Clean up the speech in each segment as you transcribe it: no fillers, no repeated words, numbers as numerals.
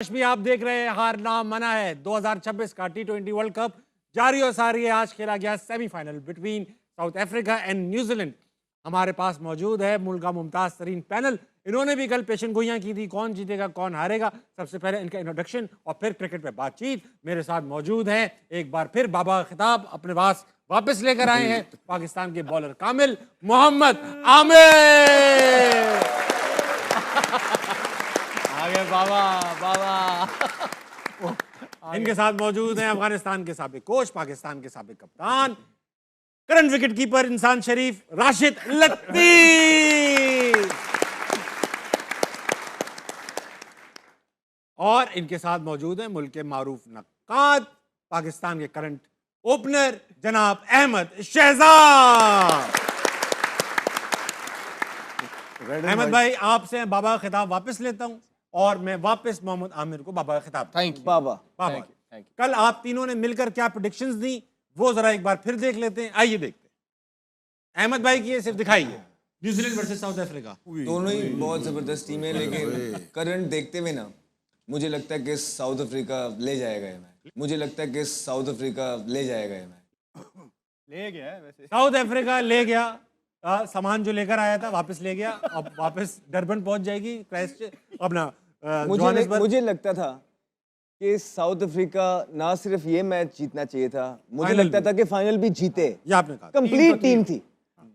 आज भी आप देख रहे हैं हार ना मना है 2026 का टी20 वर्ल्ड कप जारी और सारी है। आज खेला गया semifinal between south Africa and New Zealand. हमारे पास मौजूद है मुल्क का मुमताज तरीन पैनल। इन्होंने भी कल पेशन गोइयां की थी कौन जीतेगा कौन हारेगा। सबसे पहले इनका इंट्रोडक्शन और फिर क्रिकेट पे बातचीत। मेरे साथ मौजूद हैं एक बार फिर बाबा खिताब अपने पास वापस लेकर आए हैं पाकिस्तान के बॉलर कामिल मोहम्मद आमिर। आगे बाबा बाबा। इनके साथ मौजूद हैं अफगानिस्तान के साबिक कोच, पाकिस्तान के साबिक कप्तान, करंट विकेट कीपर इंसान शरीफ राशिद लतीफ। और इनके साथ मौजूद हैं मुल्क के मारूफ नक्काद, पाकिस्तान के करंट ओपनर जनाब अहमद शहजाद। अहमद भाई आपसे बाबा खिताब वापस लेता हूं और मैं वापस मोहम्मद आमिर को बाबा खिताब। Thank you Baba. Baba Thank you. कल आप तीनों ने मिलकर क्या प्रेडिक्शंस दी वो जरा एक बार फिर देख लेते हैं। आइए देखते हैं। अहमद भाई की ये सिर्फ दिखाइए न्यूजीलैंड वर्सेस साउथ अफ्रीका। दोनों ही बहुत जबरदस्त टीम है, लेकिन करंट देखते हुए ना मुझे लगता है कि साउथ अफ्रीका ले जाएगा ये मैच। मुझे लगता है कि साउथ अफ्रीका ले जाएगा ये मैच। ले गया है वैसे। साउथ अफ्रीका ले गया सामान जो लेकर आया था वापस ले गया। अब वापस डरबन पहुंच जाएगी क्राइस्ट अपना जोहानिसबर्ग। मुझे लगता था कि साउथ अफ्रीका ना सिर्फ ये मैच जीतना चाहिए था, मुझे फाइनल लगता भी। था कि फाइनल भी जीते। ये आपने कहा कंप्लीट टीम थी,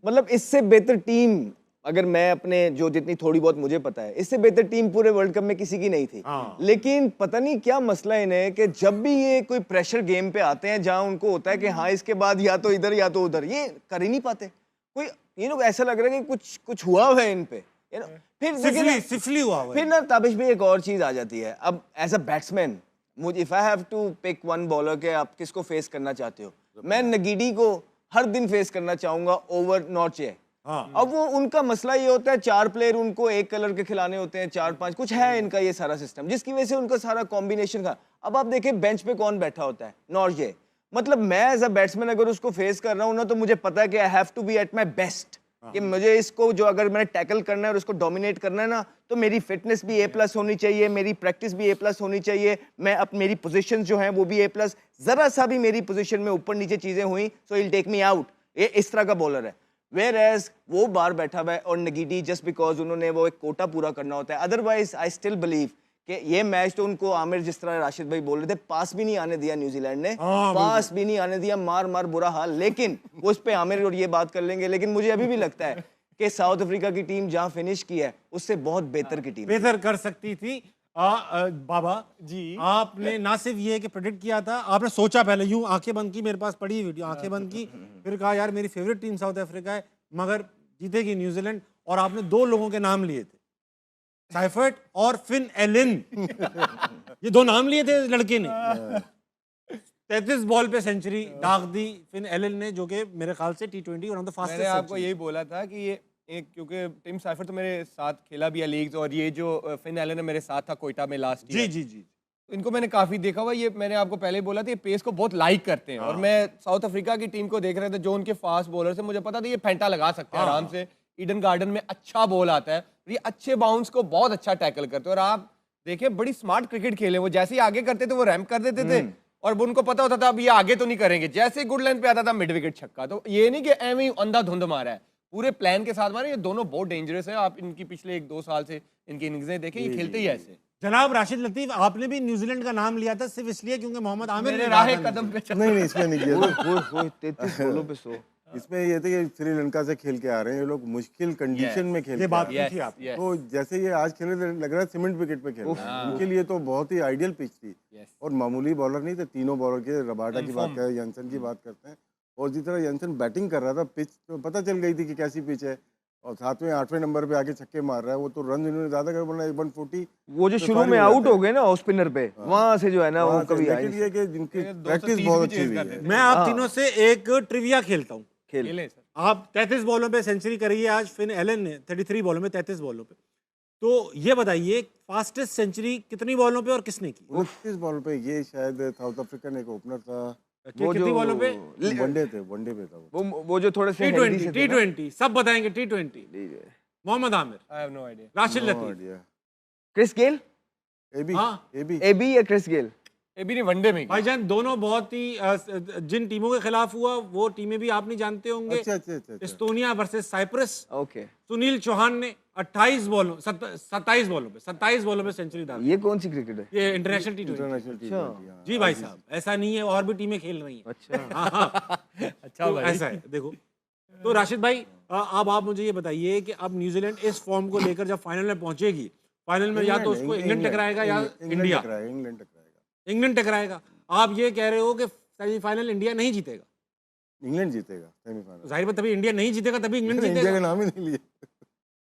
मतलब इससे बेहतर टीम अगर मैं अपने जो जितनी थोड़ी बहुत मुझे पता है, इससे बेहतर टीम पूरे वर्ल्ड कप में किसी की नहीं थी। हाँ। लेकिन पता नहीं क्या मसला इन्हें कि जब भी ये कोई प्रेशर गेम पे आते हैं जहां उनको होता है कि हाँ इसके बाद या तो इधर या तो उधर, ये कर ही नहीं पाते। कोई ये लोग ऐसा लग रहा है कि कुछ हुआ है इन पे। फिर देखिए ना, सिफली हुआ हुआ है। फिर ना ताबिश भी एक और चीज आ जाती है। अब एज अ बैट्समैन मुझे if I have to pick one bowler के आप किसको फेस करना चाहते हो, मैं नगीडी को हर दिन फेस करना चाहूंगा ओवर नॉर्चे। हाँ। अब वो उनका मसला ये होता है 4 प्लेयर उनको एक कलर के खिलाने होते हैं, 4-5 कुछ है इनका ये सारा सिस्टम, जिसकी वजह से उनका सारा कॉम्बिनेशन का। अब आप देखें बेंच पे कौन बैठा होता है, नॉर्जे। मतलब मैं एज अ बैट्समैन अगर उसको फेस कर रहा हूँ ना, तो मुझे पता है कि I have to be at my best, कि मुझे इसको जो अगर मैंने टैकल करना है और उसको डोमिनेट करना है ना, तो मेरी फिटनेस भी A+ होनी चाहिए, मेरी प्रैक्टिस भी A+ होनी चाहिए, मैं अब मेरी पोजीशंस जो हैं वो भी A+। जरा सा भी मेरी पोजीशन में ऊपर नीचे चीजें हुई so will take me out. ये इस तरह का बॉलर है। वेयर एज वो बाहर बैठा हुआ है और नगीडी जस्ट बिकॉज उन्होंने वो एक कोटा पूरा करना होता है। अदरवाइज आई स्टिल बिलीव कि ये मैच तो उनको आमिर जिस तरह राशिद भाई बोल रहे थे, पास भी नहीं आने दिया न्यूजीलैंड ने, पास भी नहीं आने दिया, मार मार बुरा हाल। लेकिन वो उस पे आमिर और ये बात कर लेंगे, लेकिन मुझे अभी भी लगता है कि साउथ अफ्रीका की टीम जहां फिनिश की है उससे बहुत बेहतर की टीम बेहतर कर सकती थी। बाबा जी। आपने ना सिर्फ ये कि प्रेडिक्ट किया था, आपने सोचा पहले यूं आंखें बंद की, मेरे पास पड़ी है वीडियो, आंखें बंद की, फिर कहा यार मेरी फेवरेट टीम साउथ अफ्रीका है मगर जीतेगी न्यूजीलैंड। और आपने 2 लोगों के नाम लिए थे, साइफर्ट और फिन एलन। ये 2 नाम लिए थे लड़के ने। 33 बॉल पे सेंचुरी दाग दी फिन एलन ने, जो कि मेरे ख्याल से टी20 वन ऑफ द फास्टेस्ट। मैंने आपको यही बोला था कि ये एक, क्योंकि टिम साइफर तो मेरे साथ खेला भी है लीग्स, और ये जो फिन एलन है मेरे साथ था कोयटा में लास्ट जी ईयर। जी जी। इनको मैंने काफी देखा हुआ, ये मैंने आपको पहले ही बोला था, ये पेस को बहुत लाइक करते हैं। और मैं साउथ अफ्रीका की टीम को देख रहे थे, जो उनके फास्ट बॉलर है, मुझे पता था ये फेंटा लगा सकते हैं आराम से। ईडन गार्डन में अच्छा बॉल आता है, ये अच्छे बाउंस को बहुत अच्छा टैकल करते हैं। और आप देखें बड़ी स्मार्ट क्रिकेट खेले, वो जैसे ही आगे करते थे वो रैम्प कर देते थे, और उनको पता होता था अब ये आगे तो नहीं करेंगे। जैसे ही गुड लाइन पे आता था मिड विकेट छक्का। तो ये नहीं कि एवं ही अंधाधुंध मारा है, पूरे प्लान के साथ मारे। ये दोनों बहुत डेंजरस है। आप इनकी पिछले 1-2 साल से इनकी इनिंग्सें देखें, ये खेलते ही ऐसे। जनाब राशिद लतीफ, आपने भी न्यूजीलैंड का नाम लिया था सिर्फ इसलिए क्योंकि मोहम्मद आमिर मेरे ने राह कहा था कदम पे चल। नहीं इसमें नहीं किया था। 33 बॉलों पे 100। इसमें ये थे कि श्रीलंका से खेल के आ रहे हैं ये लोग, मुश्किल कंडीशन में खेल ये के बात आ रहे पूछी आप। हैं। तो जैसे ये आज खेले थे लग रहा है सीमेंट विकेट पे खेल रहे हैं। उनके लिए तो बहुत ही आइडियल पिच थी। और मामूली बॉलर नहीं थे, तीनों बॉलर के, रबाडा की बात करें, यंसन की बात करते हैं, और जिस तरह यंसन बैटिंग कर रहा था, पिच तो पता चल गई थी कि कैसी पिच है। और 7वें 8वें नंबर पे आके छक्के मार रहा है, वो तो रन इन्होंने ज्यादा कर, वरना 140 वो जो शुरू में आउट हो गए ना ऑफ स्पिनर पे, वहां से जो है ना वो कभी आए लेकिन ये कि जिनकी 230 प्रैक्टिस भी बहुत चेज अच्छी हुई कर है। देते मैं आप तीनों से एक ट्रिविया खेलता हूँ। खेल। खेले सर। आप 33 बॉलों पे सेंचुरी करी है आज फिन एलन ने, 33 बॉलों में 33 बॉलों पे। तो ये बताइए फास्टेस्ट सेंचुरी कितनी बॉलों पे और किसने की? 29 बॉल पे, ये शायद साउथ अफ्रीकन एक ओपनर था, कितनी बॉलों पे? वनडे पे था वो। वो जो थोड़े से हेल्दी से थे ना। T20 सब बताएंगे। T20 Mohammad Aamir, I have no idea. Rashid No Latif, idea. Chris Gayle. AB हाँ। एबी एबी या क्रिस गेल? ये भी नहीं, वनडे में किया। भाईजान दोनों बहुत ही जिन टीमों के खिलाफ हुआ वो टीमें भी आप नहीं जानते होंगे। अच्छा। Estonia versus Cyprus. Okay, Sunil Chauhan ने 27 बॉलों में सेंचुरी डाली। ये कौन सी क्रिकेट है? ये इंटरनेशनल टी20। इंटरनेशनल टी20। जी भाई साहब, ऐसा नहीं है, और भी टीमें खेल रही हैं। अच्छा, हाँ, अच्छा तो भाई। ऐसा है देखो। तो राशिद भाई, अब आप मुझे ये बताइए कि अब न्यूजीलैंड इस फॉर्म को लेकर जब फाइनल में पहुंचेगी, फाइनल में या तो उसको इंग्लैंड टकराएगा या इंडिया। इंग्लैंड टकराएगा। इंग्लैंड टकराएगा। आप ये कह रहे हो कि सेमीफाइनल इंडिया नहीं जीतेगा? इंग्लैंड जीतेगा सेमीफाइनल। जाहिर बात, तभी इंडिया नहीं जीतेगा, तभी इंग्लैंड इंडिया जीतेगा। का नाम ही नहीं लिए।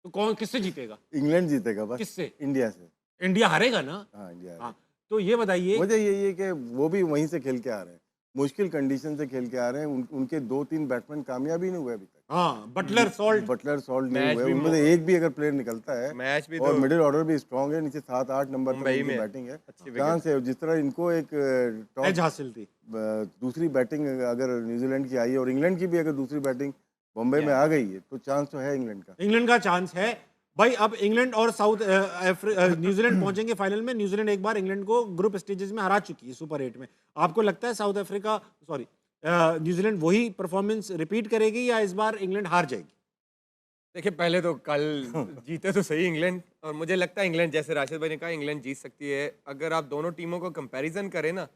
तो कौन किससे जीतेगा? इंग्लैंड जीतेगा बस। किससे? इंडिया से। इंडिया हारेगा ना। हाँ, इंडिया। हाँ, तो ये बताइए। वजह यही है कि वो भी वहीं से खेल के आ रहे हैं, मुश्किल कंडीशन से खेल के आ रहे हैं। उनके 2-3 बैट्समैन कामयाब ही नहीं हुए अभी तक। हाँ, बटलर सॉल्ट नहीं मैच हुए भी उनमें से एक भी अगर प्लेयर निकलता है। मैच भी और तो मिडिल ऑर्डर भी स्ट्रांग है, नीचे 7-8 नंबर पर मुंबई उनकी में बैटिंग है। अच्छी विकेट। चांस है, जिस तरह इनको एक एज टॉप हासिल थी। दूसरी बैटिंग अगर न्यूजीलैंड की आई है और इंग्लैंड की भी अगर दूसरी बैटिंग बॉम्बे में आ गई है तो चांस तो है इंग्लैंड का। इंग्लैंड का चांस है भाई। अब इंग्लैंड और न्यूजीलैंड पहुंचेंगे फाइनल में। न्यूजीलैंड एक बार इंग्लैंड को ग्रुप स्टेजेस में हरा चुकी है सुपर 8 में। आपको लगता है न्यूजीलैंड वही परफॉर्मेंस रिपीट करेगी या इस बार इंग्लैंड हार जाएगी? देखिए, पहले तो कल जीते तो सही इंग्लैंड, और मुझे लगता है इंग्लैंड, जैसे राशिद भाई ने कहा, इंग्लैंड जीत सकती है। अगर आप दोनों टीमों को कंपैरिजन करें ना,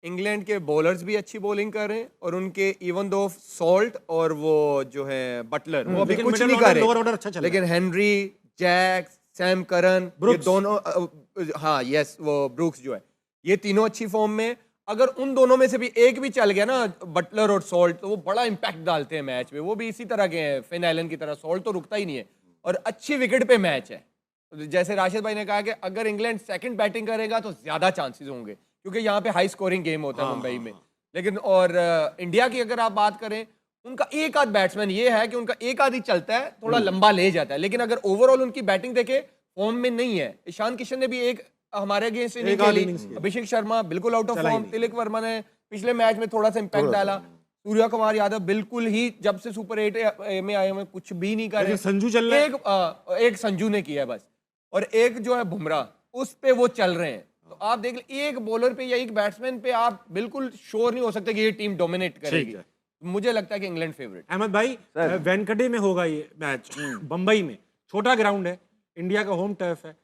इंग्लैंड के बॉलर्स भी अच्छी बॉलिंग कर रहे हैं, और उनके इवन दो सॉल्ट और वो जो है बटलर, वो अभी लेकिन कुछ middle नहीं order, कर lower रहे। order अच्छा चल रहा लेकिन हेनरी, जैक, सैम करन, ये ब्रुक्स। दोनों हाँ यस, वो ब्रुक्स जो है, ये तीनों अच्छी फॉर्म में। अगर उन दोनों में से भी एक भी चल गया ना, बटलर और सॉल्ट, तो वो बड़ा इंपैक्ट डालते हैं मैच में। वो भी इसी तरह के हैं, फिन एलन की तरह। सॉल्ट तो रुकता ही नहीं है, और अच्छी विकेट पे मैच है। जैसे राशिद भाई ने कहा कि अगर इंग्लैंड सेकंड बैटिंग करेगा तो ज्यादा चांसेस होंगे, क्योंकि यहाँ पे हाई स्कोरिंग गेम होता है मुंबई में। लेकिन और इंडिया की अगर आप बात करें, उनका एक आध बैट्समैन ये है कि उनका एक आध ही चलता है, थोड़ा लंबा ले जाता है। लेकिन अगर ओवरऑल उनकी बैटिंग देखे, फॉर्म में नहीं है। ईशान किशन ने भी एक हमारे अगेंस्ट इनिंग खेली, अभिषेक शर्मा बिल्कुल out of form, Tilak Varma ने पिछले मैच में थोड़ा सा इंपैक्ट डाला, सूर्या कुमार यादव बिल्कुल ही जब से सुपर 8 में आए हुए कुछ भी नहीं कर रहे। संजू चल रहा है। एक संजू ने किया है बस, और एक जो है बुमराह, उस पे वो चल रहे हैं। तो आप देख ले, एक बॉलर पे या एक बैट्समैन पे आप बिल्कुल श्योर नहीं हो सकते कि ये टीम डोमिनेट करेगी। मुझे लगता है कि इंग्लैंड फेवरेट। अहमद भाई, वेंकटे में होगा ये मैच, बंबई में। छोटा ग्राउंड है, इंडिया का होम टर्फ है,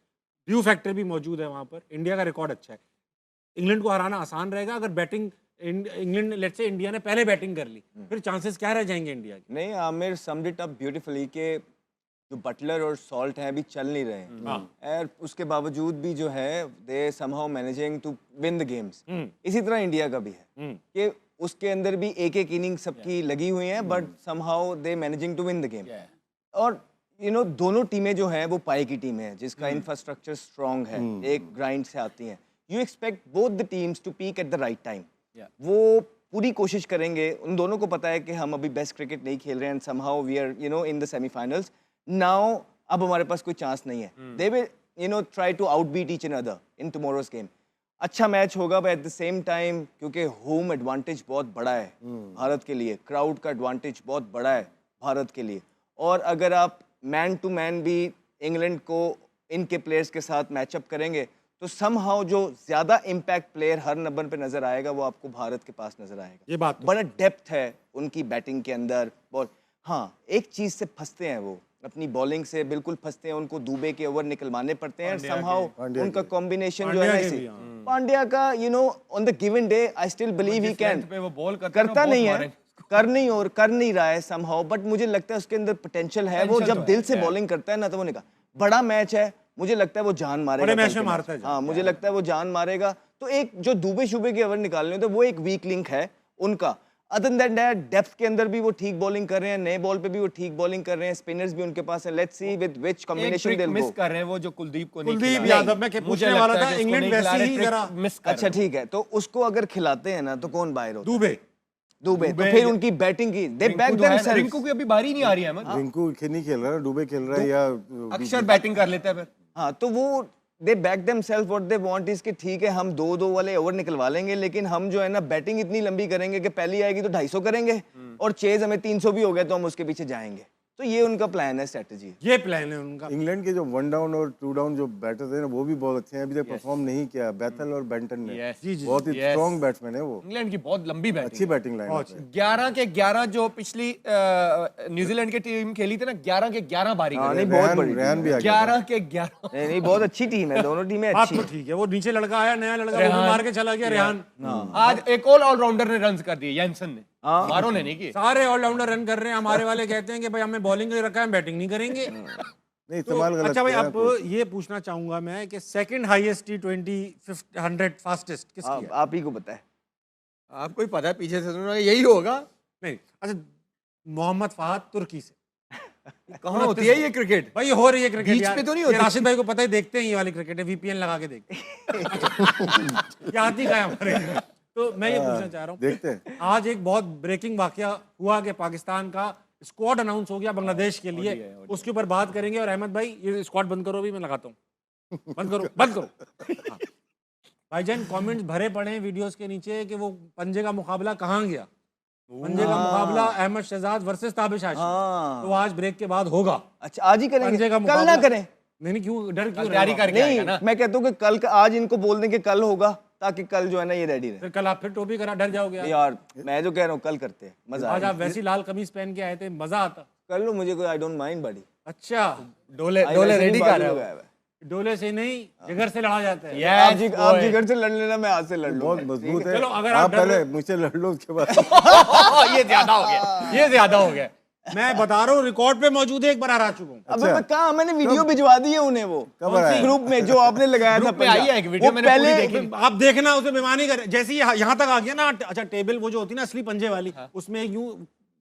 व्यू फैक्टर भी मौजूद है वहां पर। इंडिया का रिकॉर्ड अच्छा है, इंग्लैंड को हराना आसान रहेगा। अगर batting England, let's say India ने पहले बैटिंग कर ली, फिर चांसेस क्या रह जाएंगे इंडिया के? नहीं, Aamir summed it up beautifully कि जो बटलर और सॉल्ट हैं अभी चल नहीं रहे हैं, और उसके बावजूद भी जो है they somehow managing to win the games. इसी तरह इंडिया का भी है कि उसके अंदर भी एक एक इनिंग सबकी लगी हुई है, but somehow they managing to win the game. और दोनों टीमें जो हैं वो पाई की टीम है, जिसका इंफ्रास्ट्रक्चर स्ट्रांग है, एक ग्राइंड से आती हैं। You expect both the teams to peak at the right time. वो पूरी कोशिश करेंगे। उन दोनों को पता है कि हम अभी बेस्ट क्रिकेट नहीं खेल रहे हैं, somehow we are in the semifinals now. अब हमारे पास कोई चांस नहीं है। They will try to outbeat each and other in tomorrow's game. अच्छा मैच होगा, but at the same time क्योंकि होम एडवांटेज बहुत बड़ा है भारत के लिए, क्राउड का एडवांटेज बहुत बड़ा है भारत के लिए। और अगर आप मैन टू मैन भी इंग्लैंड को इनके प्लेयर्स के साथ मैचअप करेंगे, तो समहाउ जो ज्यादा इम्पैक्ट प्लेयर हर नंबर पे नजर आएगा वो आपको भारत के पास नजर आएगा। ये बात तो बड़ा डेप्थ है उनकी बैटिंग के अंदर। हाँ, एक चीज से फंसते हैं वो, अपनी बॉलिंग से बिल्कुल फंसते हैं। उनको दुबे के ओवर निकलवाने पड़ते हैं, समहाउ उनका कॉम्बिनेशन जो है ना, इसी पांड्या का on the given day I still believe he can, पे वो बॉल करता नहीं है, कर नहीं रहा है समहाउ, बट मुझे लगता है उसके अंदर पोटेंशियल है। वो जब दिल से बॉलिंग करता है ना, तो वो निकाल, बड़ा मैच है, मुझे लगता है वो जान मारेगा। बड़े मैच में मारता है। हाँ, मुझे लगता है वो जान मारेगा। तो एक जो दुबे शुबे के ओवर निकालने होते हैं, वो एक वीक लिंक है उनका। अदर देन दैट, डेप्थ के अंदर भी वो ठीक बॉलिंग कर रहे हैं, नए बॉल पे भी वो ठीक बॉलिंग कर रहे हैं, स्पिनर्स भी उनके पास है। Let's see with which combination they miss कर रहे हैं वो, जो कुलदीप को नहीं कुलदीप खिला। यादव, मैं पूछने वाला था, इंग्लैंड वैसे ही जरा मिस कर। अच्छा ठीक है, तो उसको अगर खिलाते हैं ना, तो कौन बाहर होता है? दुबे। तो फिर उनकी बैटिंग की दे बैक देमसेल्व्स। रिंकू की अभी बारी नहीं आ रही है अहमद। रिंकू नहीं खेल रहा है, दुबे खेल रहा है, या अक्षर बैटिंग कर लेता है फिर। हाँ, तो वो they back themselves, what they want is कि ठीक है हम 2-2 वाले ओवर निकलवा लेंगे, लेकिन हम जो है ना बैटिंग इतनी लंबी करेंगे कि पहली आएगी तो 250 करेंगे, और चेज हमें 300 भी हो गए तो हम उसके पीछे जाएंगे। तो ये उनका प्लान है, स्ट्रेटजी है। ये प्लान है उनका। इंग्लैंड के जो 1 डाउन और 2 डाउन जो बैटर्स हैं ना वो भी बहुत अच्छे हैं, अभी तक परफॉर्म नहीं किया बेथल और बेंटन ने। Yes. जी, जी, बहुत ही yes. स्ट्रॉन्ग बैट्समैन है वो, इंग्लैंड की बहुत लंबी अच्छी बैटिंग, बैटिंग लाइन है। 11 के 11 जो पिछली न्यूजीलैंड की टीम खेली थी ना, 11 के 11 बारी हाँ, कर नहीं गए। बहुत बड़ी रेहान भी आ गया 11 के 11 नहीं नहीं बहुत अच्छी टीम है, दोनों टीमें बात अच्छी तो हैं। ठीक है, वो नीचे लड़का आया, नया लड़का, वो भी मार के चला गया रेहान। आज एक और ऑलराउंडर ने रन्स कर दिए, जेंसन ने, मारो ने नहीं किए। सारे ऑलराउंडर रन कर रहे हैं, हमारे वाले कहते हैं कि भाई हमें बॉलिंग के लिए रखा है, हम बैटिंग नहीं करेंगे। नहीं तो, इस्तेमाल गलत अच्छा भाई, किया अब कोच। ये पूछना चाहूंगा मैं कि सेकंड हाईएस्ट T20 100 फास्टेस्ट किसकी है? आप ही को पता है। आपको ही पता है, पीछे से सुनो यही होगा। नहीं, अच्छा, मोहम्मद फहद तुर्की से। कहाँ होती है ये क्रिकेट? भाई हो रही है क्रिकेट बीच यार। पे तो नहीं ये होती? राशिद भाई को पता है, देखते हैं ये वाली क्रिकेट है, VPN लगा के देखते हैं। ये आती का है हमारे। तो मैं ये पूछना चाह रहा हूँ, देखते हैं। आज एक बहुत ब्रेकिंग वाकया हुआ कि पाकिस्तान का स्क्वाड अनाउंस हो गया बांग्लादेश के लिए, उसके ऊपर बात करेंगे। और अहमद भाई ये स्क्वाड बंद करो, भी मैं लगाता हूँ, बंद करो, बंद करो। हाँ। भाईजान कमेंट्स भरे पड़े हैं वीडियोस के नीचे कि वो पंजे का मुकाबला कहाँ गया। पंजे का मुकाबला अहमद शहजाद वर्सेस ताबिश आशिक, हाँ तो आज ब्रेक के बाद होगा। अच्छा, आज ही पंजे करेंगे, का कल ना मुकाबला करें? नहीं नहीं, क्यों डर, क्यों तैयारी रहेगा? करके आएगा नहीं ना। मैं कहता हूँ कि कल का, आज इनको बोल दें कि कल होगा, ताकि कल जो है ना ये रेडी रहे। फिर कल आप फिर टोपी करा डर जाओगे यार। यार मैं जो कह रहा हूँ कल करते हैं, मजा आज आएगा। आप वैसी लाल कमीज पहन के आए थे, मजा आता। कर लो, मुझे कोई आई डोंट माइंड बड़ी। अच्छा, डोले डोले रेडी कर रहे हो। डोले से नहीं, जिगर से लड़ा जाता है। आप Yes, आप boy. जिगर से लड़ लेना, मैं आज से लड़ बहुत लूंगा। मजबूत है। चलो, अगर आप आप डर पहले मुझसे लड़ लो, उसके बाद ये ज्यादा हो गया, ये ज्यादा हो गया। मैं बता रहा हूँ, रिकॉर्ड पे मौजूद है, एक बार आ चुका हूँ। अबे मैं कहा, मैंने वीडियो भिजवा दी है उन्हें, वो कब आया? ग्रुप में जो आपने लगाया था। ग्रुप में आई है एक वीडियो, वो मैंने पूरी पहले देखी। आप देखना, उसमें बेमानी कर, जैसे ही यहाँ तक आ गया ना, अच्छा टेबल वो जो होती है ना असली पंजे वाली, उसमें एक यूं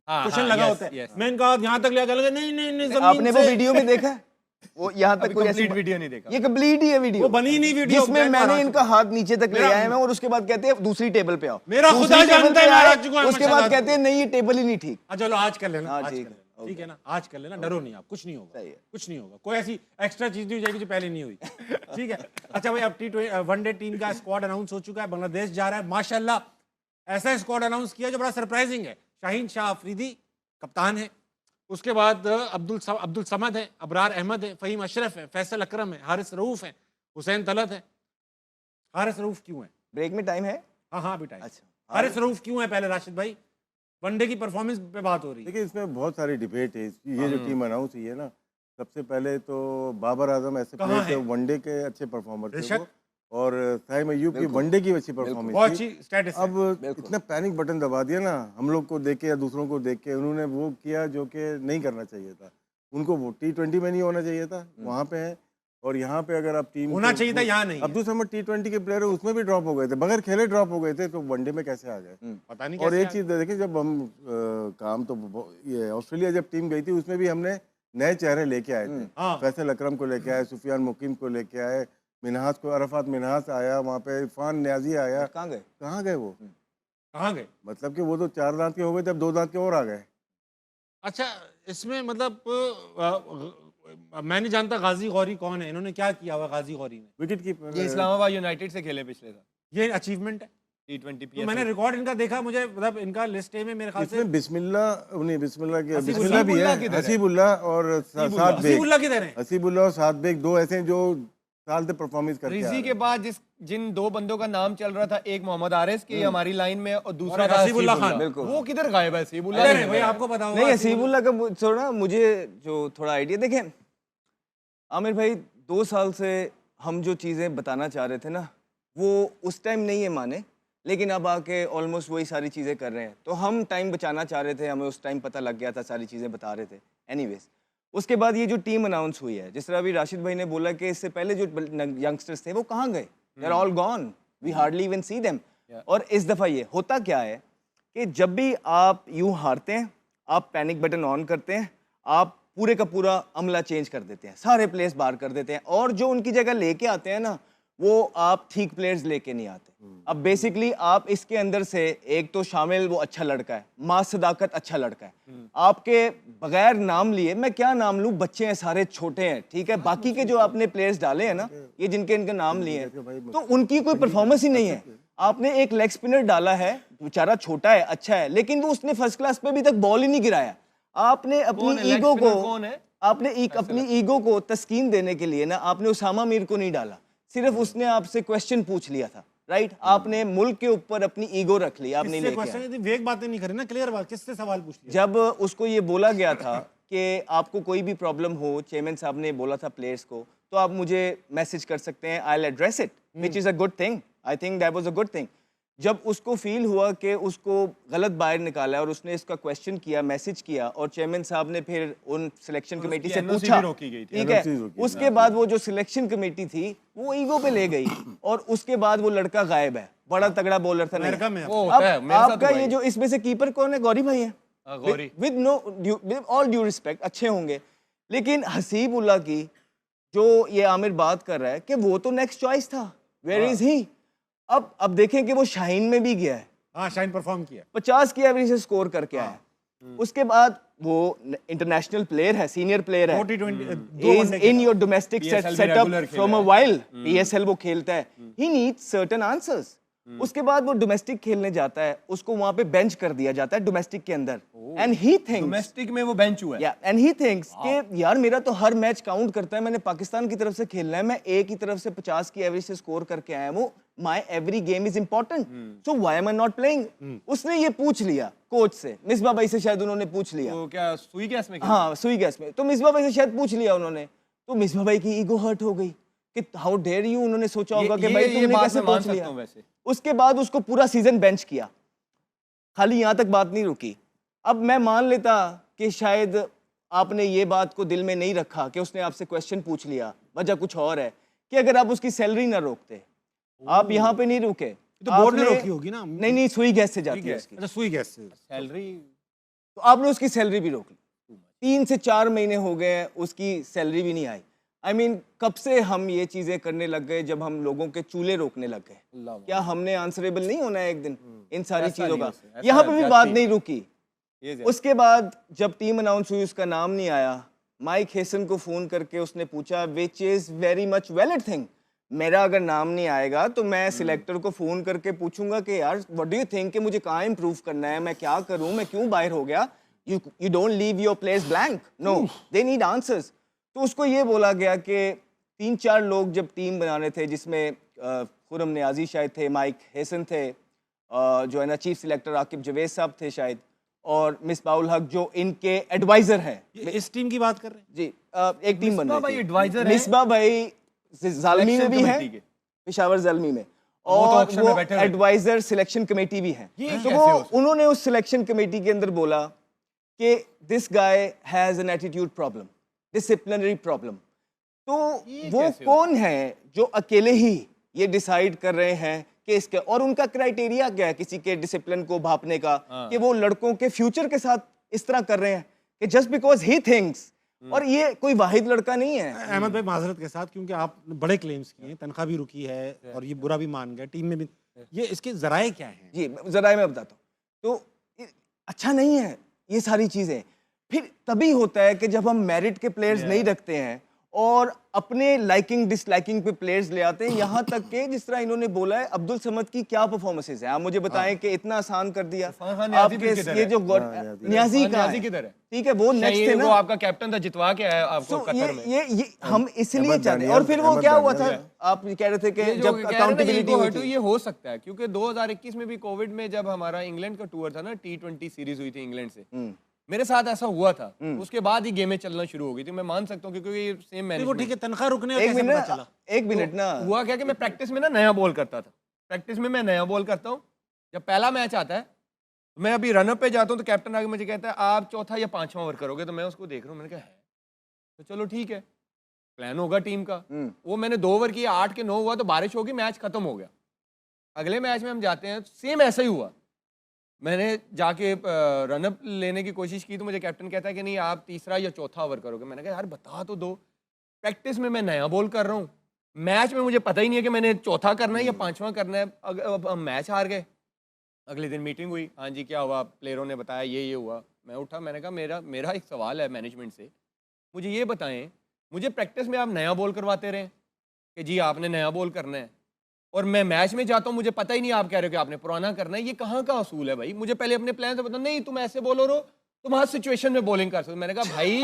कुशन लगा होता है। मैंने कहा यहाँ तक ले गया, नहीं नहीं नहीं, आपने जमीन वो से। वीडियो में देखा है? वो यहाँ तक कोई कंप्लीट ऐसी वीडियो नहीं देखा। ये कंप्लीट ही है वीडियो, वो बनी नहीं वीडियो, जिसमें मैं मैंने आ इनका चुका हाथ नीचे तक ले आया मैं, और उसके बाद कहते हैं दूसरी टेबल पे आओ। मेरा दूसरी खुदा टेबल जानता पे है, मैं आ आए, चुका हूं, उसके माशाल्लाह। बाद कहते हैं नहीं ये टेबल ही नहीं ठीक। अच्छा, चलो आज कर लेना, हाँ, आज ठीक कर है, लेना, ठीक है ना, आज कर लेना, डरो नहीं आप, कुछ नहीं होगा, सही है। कुछ नहीं होगा, कोई ऐसी एक्स्ट्रा चीज नहीं हो जाएगी जो पहले नहीं हुई। ठीक है। अच्छा भाई, अब T20 वनडे टीम का स्क्वाड अनाउंस हो चुका है, बांग्लादेश जा रहा है। माशाल्लाह ऐसा स्क्वाड अनाउंस किया जो बड़ा सरप्राइजिंग है। शाहीन शाह अफरीदी कप्तान है, उसके बाद अब्दुल समद है, अबरार अहमद है, फ़हीम अशरफ है, फैसल अकरम है, हारिस रऊफ है, हुसैन तलत है। हारिस रऊफ क्यों है? ब्रेक में टाइम है? हाँ हाँ बेटा। अच्छा, हारिस रऊफ क्यों है? पहले राशिद भाई, वनडे की परफॉर्मेंस पे बात हो रही है। देखिए इसमें बहुत सारी डिबेट है। ये जो टीम अनाउंस हुई है ना, सबसे पहले तो बाबर आजम ऐसे कहाँ प्लेयर थे, है? वनडे के अच्छे परफॉर्मर थे बेशक। वो, और साइम अयूब की वनडे की अच्छी बहुत परफॉर्मेंस अच्छी थी। स्टेटस है। अब इतना पैनिक बटन दबा दिया ना, हम लोग को देख के या दूसरों को देख के, उन्होंने वो किया जो कि नहीं करना चाहिए था उनको। वो T20 में नहीं होना चाहिए था, वहाँ पे है, और यहाँ पे अगर आप टीम होना चाहिए था, यहाँ नहीं है। अब्दुल समद T20 के प्लेयर है, उसमें भी ड्रॉप हो गए थे, बगैर खेले ड्रॉप हो गए थे, तो वनडे में कैसे आ गए? पता नहीं और कैसे एक चीज देखिए, जब हम काम तो ये ऑस्ट्रेलिया जब टीम गई थी, उसमें भी हमने नए चेहरे लेके आए थे। हाँ। फैसल अकरम को लेके आए, सुफियान मुकीम को लेके आए, मिनहास को, अरफात मिनहास आया, वहाँ पे इरफान न्याजी आया। कहाँ गए? कहाँ गए वो? कहाँ गए? मतलब कि वो तो 4 दांत के हो गए थे, अब 2 दांत के और आ गए। अच्छा, इसमें मतलब मैं नहीं जानता गाजी गौरी कौन है, इन्होंने क्या किया हुआ गाजी गौरी ने? विकेट ये कीपर इस्लामाबाद यूनाइटेड से खेले पिछले साल ये अचीवमेंट है। T20 तो मैंने रिकॉर्ड इनका देखा, मुझे मतलब इनका लिस्ट ए में मेरे ख्याल से इसमें बिस्मिल्लाह नहीं, बिस्मिल्लाह के हसीबुल्लाह बिस्मिल्लाह भी किधर है, है? हसीबुल्लाह और साद बेग। हसीबुल्लाह किधर है? हसीबुल्लाह और साद बेग, दो ऐसे हैं जो साल से परफॉर्मेंस करके आ रिजी रहे के हैं। बाद जिन दो बंदों का नाम चल रहा था, एक मोहम्मद आरिस की हमारी लाइन में, और दूसरा और था हसीबुल्लाह खान। बिल्कुल। वो किधर गायब है? हसीबुल्लाह किधर नहीं है भाई, है। आपको पता होगा। नहीं, हसीबुल्लाह का थोड़ा मुझे जो थोड़ा आइडिया, देखें आमिर भाई, 2 साल से हम जो चीज़ें बताना चाह रहे थे ना, वो उस टाइम नहीं है माने, लेकिन अब आके ऑलमोस्ट वही सारी चीज़ें कर रहे हैं। तो हम टाइम बचाना चाह रहे थे, हमें उस टाइम पता लग गया था, सारी चीज़ें बता रहे थे। एनीवेज, उसके बाद ये जो टीम अनाउंस हुई है, जिस तरह अभी राशिद भाई ने बोला कि इससे पहले जो यंगस्टर्स थे वो कहाँ गए? They are all gone, we hardly even see them. और इस दफ़ा ये होता क्या है कि जब भी आप यूं हारते हैं, आप पैनिक बटन ऑन करते हैं, आप पूरे का पूरा अमला चेंज कर देते हैं, सारे प्लेयर्स बाहर कर देते हैं, और जो उनकी जगह लेके आते हैं ना, वो आप ठीक प्लेयर्स लेके नहीं आते। अब बेसिकली आप इसके अंदर से एक तो शामिल वो अच्छा लड़का है, मां सदाकत अच्छा लड़का है, आपके बगैर नाम लिए, मैं क्या नाम लूं, बच्चे हैं सारे छोटे हैं, ठीक है, बाकी के जो आपने प्लेयर्स डाले हैं ना, ये जिनके इनका नाम लिए हैं, तो उनकी कोई परफॉर्मेंस ही नहीं है। आपने एक लेग स्पिनर डाला है, बेचारा छोटा है, अच्छा है, लेकिन वो उसने फर्स्ट क्लास पे अभी तक बॉल ही नहीं गिराया। आपने कौन है? अपनी लेग ईगो स्पिनर को कौन है? आपने अपनी ईगो को तस्कीन देने के लिए ना आपने उसामा मीर को नहीं डाला, सिर्फ उसने आपसे क्वेश्चन पूछ लिया था, राइट? आपने मुल्क के ऊपर अपनी ईगो रख ली, आपने किससे लेके क्वेश्चन आए। यदि वेग बातें नहीं करें ना, क्लियर बात, किससे सवाल पूछ लिया? जब उसको ये बोला गया था कि आपको कोई भी प्रॉब्लम हो, चेयरमैन साहब ने बोला था प्लेयर्स को, तो आप मुझे मैसेज कर सकते हैं, I will address it, which is a good thing. I think that was a good thing. जब उसको फील हुआ कि उसको गलत बाहर निकाला और उसने इसका क्वेश्चन किया, मैसेज किया, और चेयरमैन साहब ने फिर उन सिलेक्शन कमेटी से NOC पूछा, भी रोकी गई थी। ठीक NOC है, रोकी, उसके बाद वो जो सिलेक्शन कमेटी थी वो ईगो पे ले गई और उसके बाद वो लड़का गायब है। बड़ा तगड़ा बॉलर था। अमेरिका में वो अब होता है, मेरे साथ आपका हुआ ये है। जो इसमें से कीपर कौन है? गौरी भाई है। Gauri. With all due respect, अच्छे होंगे, लेकिन हसीब उल्लाह की जो ये आमिर बात कर रहा है कि वो तो नेक्स्ट चॉइस था, वेयर इज ही? अब देखें कि वो शाहीन में भी गया है, हाँ, शाइन परफॉर्म किया। 50 की एवरेज से स्कोर करके आया है। उसके बाद वो इंटरनेशनल प्लेयर है, सीनियर प्लेयर है, is in your domestic PSL भी setup regular from खेला a है। while, PSL वो खेलता है, he needs certain answers। उसके बाद वो डोमेस्टिक खेलने जाता है, उसको वहां पे बेंच कर दिया जाता है डोमेस्टिक के अंदर, एंड ही थिंक्स डोमेस्टिक में वो बेंच हुआ है। एंड ही थिंक्स कि यार मेरा तो हर मैच काउंट करता है, मैंने पाकिस्तान की तरफ से खेलना है, मैं ए की तरफ से 50 की एवरेज से स्कोर करके आया हूँ, my every game is important, so why am I not playing? उसने ये पूछ लिया कोच से, मिसबा भाई से शायद उन्होंने पूछ लिया, तो क्या सुई गैस में? हाँ सुई गैस में, तो मिसबा भाई से शायद पूछ लिया उन्होंने, तो मिसबा भाई की ईगो हर्ट हो गई कि हाउ डेयर यू, उन्होंने सोचा होगा कि भाई तुमने बात कैसे मैं मान पूछ सकता लिया। हूं वैसे। उसके बाद उसको पूरा सीजन बेंच किया, खाली यहाँ तक बात नहीं रुकी। अब मैं मान लेता कि शायद आपने ये बात को दिल में नहीं रखा कि उसने आपसे क्वेश्चन पूछ लिया, वजह कुछ और है, कि अगर आप उसकी सैलरी ना रोकते, आप यहाँ पे नहीं रुके तो बोर्ड ने आपने- रोकी होगी ना। नहीं, सुई गैस से जाती है उसकी, अच्छा, सुई गैस से। सैलरी तो आपने उसकी सैलरी भी रोक ली। 3 से 4 महीने हो गए हैं, उसकी सैलरी भी नहीं आई। आई मीन कब से हम ये चीजें करने लग गए? जब हम लोगों के चूल्हे रोकने लग गए। क्या हमने आंसरेबल नहीं होना है एक दिन इन सारी ऐसा चीजों नहीं का? हो सकता, यहाँ ऐसा पे भी जाती बात है। नहीं रुकी। ये उसके बाद जब टीम अनाउंस हुई, उसका नाम नहीं आया, माइक हेसन को फोन करके उसने पूछा, which is very much valid thing, मेरा अगर नाम नहीं आएगा तो मैं सिलेक्टर को फोन करके पूछूंगा कि यार व्हाट डू यू थिंक, कि मुझे कहाँ इंप्रूव करना है, मैं क्या करूं, मैं क्यों बाहर हो गया? You don't leave your players blank, no, they need answers. तो उसको ये बोला गया कि 3-4 लोग जब टीम बना रहे थे, जिसमें खुरम नियाजी शायद थे, माइक हेसन थे, जो है ना चीफ सिलेक्टर आकिब जवेद साहब थे शायद, और मिसबाउल हक जो इनके एडवाइजर हैं। ये इस टीम की बात कर रहे हैं? जी, एक टीम बन मिसबा भाई रही थी। advisor हैं? मिसबा भाई जालमी में भी है, कमेटी के। पेशावर जालमी में, तो और ऑक्शन में वो बैठे हुए थे। एडवाइजर सिलेक्शन कमेटी भी है। ये तो कैसे वो हो सकता है? उन्होंने उस सिलेक्शन कमेटी के अंदर बोला कि this guy has an attitude problem, disciplinary problem. तो ये वो कैसे कौन है जो अकेले ही ये डिसाइड कर रहे हैं कि इसके, और उनका क्राइटेरिया क्या है किसी के डिसिप्लिन को भापने का, कि वो लड़कों के फ्यूचर के साथ इस तरह कर रहे हैं कि जस्ट बिकॉज ही थिंक्स, और ये कोई वाहिद लड़का नहीं है। अहमद भाई, माजरत के साथ, क्योंकि आप बड़े क्लेम्स किए हैं, तनख्वाह भी रुकी है और ये बुरा भी मान गए, टीम में भी, ये इसके जराए क्या हैं? जी जरा मैं बताता हूँ। तो अच्छा नहीं है ये सारी चीज़ें। फिर तभी होता है कि जब हम मेरिट के प्लेयर्स नहीं रखते हैं और अपने लाइकिंग डिसलाइकिंग पे प्लेयर्स ले आते हैं, यहाँ तक कि जिस तरह इन्होंने बोला है, अब्दुल समद की क्या परफॉर्मेंसेस हैं, आप मुझे बताएं कि इतना आसान कर दिया। इरफान खान न्याजी आपके फिर किधर ये है? जो न्याजी इरफान का न्याजी किधर है? ठीक है, वो नेक्स्ट है वो ना। आपका कैप्टन था, जितवा के आया आपको So, कतर में। ये हम इसलिए अहमद चाहते हैं। दानियाल- और फिर वो अहमद क्या हुआ था, दानियाल। आप कह रहे थे कि ये जो जब कह रहे हैं ना, अकाउंटेबिलिटी ego हुई hurt हुई, थी। ये हो सकता है क्योंकि 2021 में भी कोविड में जब हमारा इंग्लैंड का टूर था ना, T20 सीरीज हुई थी इंग्लैंड से, मेरे साथ ऐसा हुआ था। उसके बाद ही गेमें चलना शुरू हो गई थी। मैं मान सकता हूँ क्योंकि ये सेम नहीं, वो ठीक मैनेजमेंट है, तनख्वाह रुकने का एक कैसे पता मिनट चला? एक मिनट ना, हुआ क्या कि मैं प्रैक्टिस में ना नया बॉल करता था। प्रैक्टिस में मैं नया बॉल करता हूँ, जब पहला मैच आता है मैं अभी रनअप पे जाता हूँ तो कैप्टन आगे मुझे कहता है आप चौथा या पांचवा ओवर करोगे, तो मैं उसको देख रहा हूँ, मैंने कहा है तो चलो ठीक है, प्लान होगा टीम का। वो मैंने 2 ओवर किया, 8 के 9 हुआ तो बारिश होगी, मैच खत्म हो गया। अगले मैच में हम जाते हैं, सेम ऐसा ही हुआ। मैंने जाके रनअप लेने की कोशिश की तो मुझे कैप्टन कहता है कि नहीं आप तीसरा या चौथा ओवर करोगे। मैंने कहा यार बता तो दो, प्रैक्टिस में मैं नया बॉल कर रहा हूँ, मैच में मुझे पता ही नहीं है कि मैंने चौथा करना है या पांचवा करना है। अब हम मैच हार गए। अगले दिन मीटिंग हुई, हाँ जी क्या हुआ, प्लेयरों ने बताया ये हुआ। मैं उठा, मैंने कहा मेरा एक सवाल है मैनेजमेंट से, मुझे ये बताएं, मुझे प्रैक्टिस में आप नया बॉल करवाते रहें कि जी आपने नया बॉल करना है, और मैं मैच में जाता हूँ मुझे पता ही नहीं, आप कह रहे हो कि आपने पुराना करना है, ये कहाँ का असूल है भाई? मुझे पहले अपने प्लान से बता, नहीं तुम ऐसे बॉलर हो, तुम हर सिचुएशन में बॉलिंग कर सकते हो। मैंने कहा भाई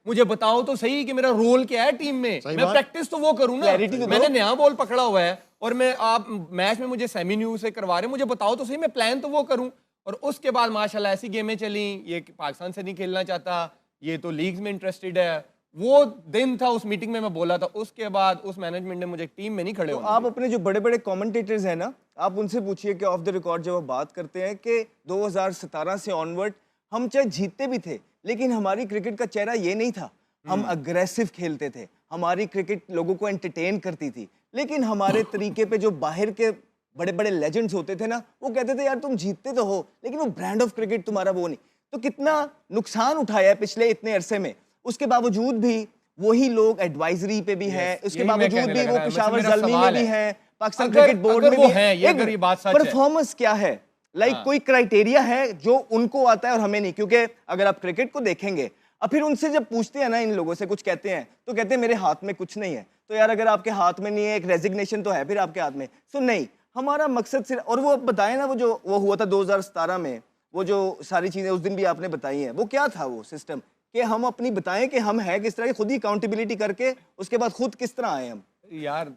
मुझे बताओ तो सही कि मेरा रोल क्या है टीम में, मैं प्रैक्टिस तो वो करूँ ना, Clarity तो दो। मैंने नया बॉल पकड़ा हुआ है और मैं आप मैच में मुझे सेमी न्यू से करवा रहे, मुझे बताओ तो सही, मैं प्लान तो वो करूँ। और उसके बाद माशाल्लाह ऐसी गेमें चली, ये पाकिस्तान से नहीं खेलना चाहता, ये तो लीग्स में इंटरेस्टेड है। वो दिन था, उस मीटिंग में मैं बोला था, उसके बाद उस मैनेजमेंट ने मुझे टीम में नहीं खड़े तो होने आप अपने जो बड़े बड़े कमेंटेटर्स हैं ना, आप उनसे पूछिए कि ऑफ द रिकॉर्ड जब आप बात करते हैं कि 2017 से ऑनवर्ड हम चाहे जीतते भी थे, लेकिन हमारी क्रिकेट का चेहरा ये नहीं था। हम अग्रेसिव खेलते थे, हमारी क्रिकेट लोगों को एंटरटेन करती थी, लेकिन हमारे तरीके पे जो बाहर के बड़े बड़े लेजेंड्स होते थे ना, वो कहते थे यार तुम जीतते तो हो, लेकिन वो ब्रांड ऑफ क्रिकेट तुम्हारा वो नहीं। तो कितना नुकसान उठाया है पिछले इतने अरसे में, उसके बावजूद भी वही लोग एडवाइजरी पे भी हैं, उसके यही मैं बावजूद कहने भी लगा वो था, पेशावर वैसे मेरा ज़ल्मी में सवाल भी है। हैं, पाकिस्तान अगर- क्रिकेट बोर्ड अगर में वो भी हैं, ये अगर ये बात सच है। परफॉर्मेंस क्या है, लाइक कोई क्राइटेरिया है जो उनको आता है और हमें नहीं, क्योंकि अगर आप क्रिकेट को देखेंगे अब फिर उनसे जब पूछते हैं ना, इन लोगों से कुछ कहते हैं तो कहते हैं मेरे हाथ में कुछ नहीं है। तो यार अगर आपके हाथ में नहीं है, एक रेजिग्नेशन तो है फिर आपके हाथ में। सो नहीं, हमारा मकसद सिर्फ, और वो अब बताएं ना, वो जो वो हुआ था 2017 में, वो जो सारी चीजें उस दिन भी आपने बताई हैं, वो क्या था वो सिस्टम कि हम अपनी बताएं कि हम है किस तरह की, खुद ही अकाउंटेबिलिटी करके उसके बाद खुद किस तरह आए हम। यार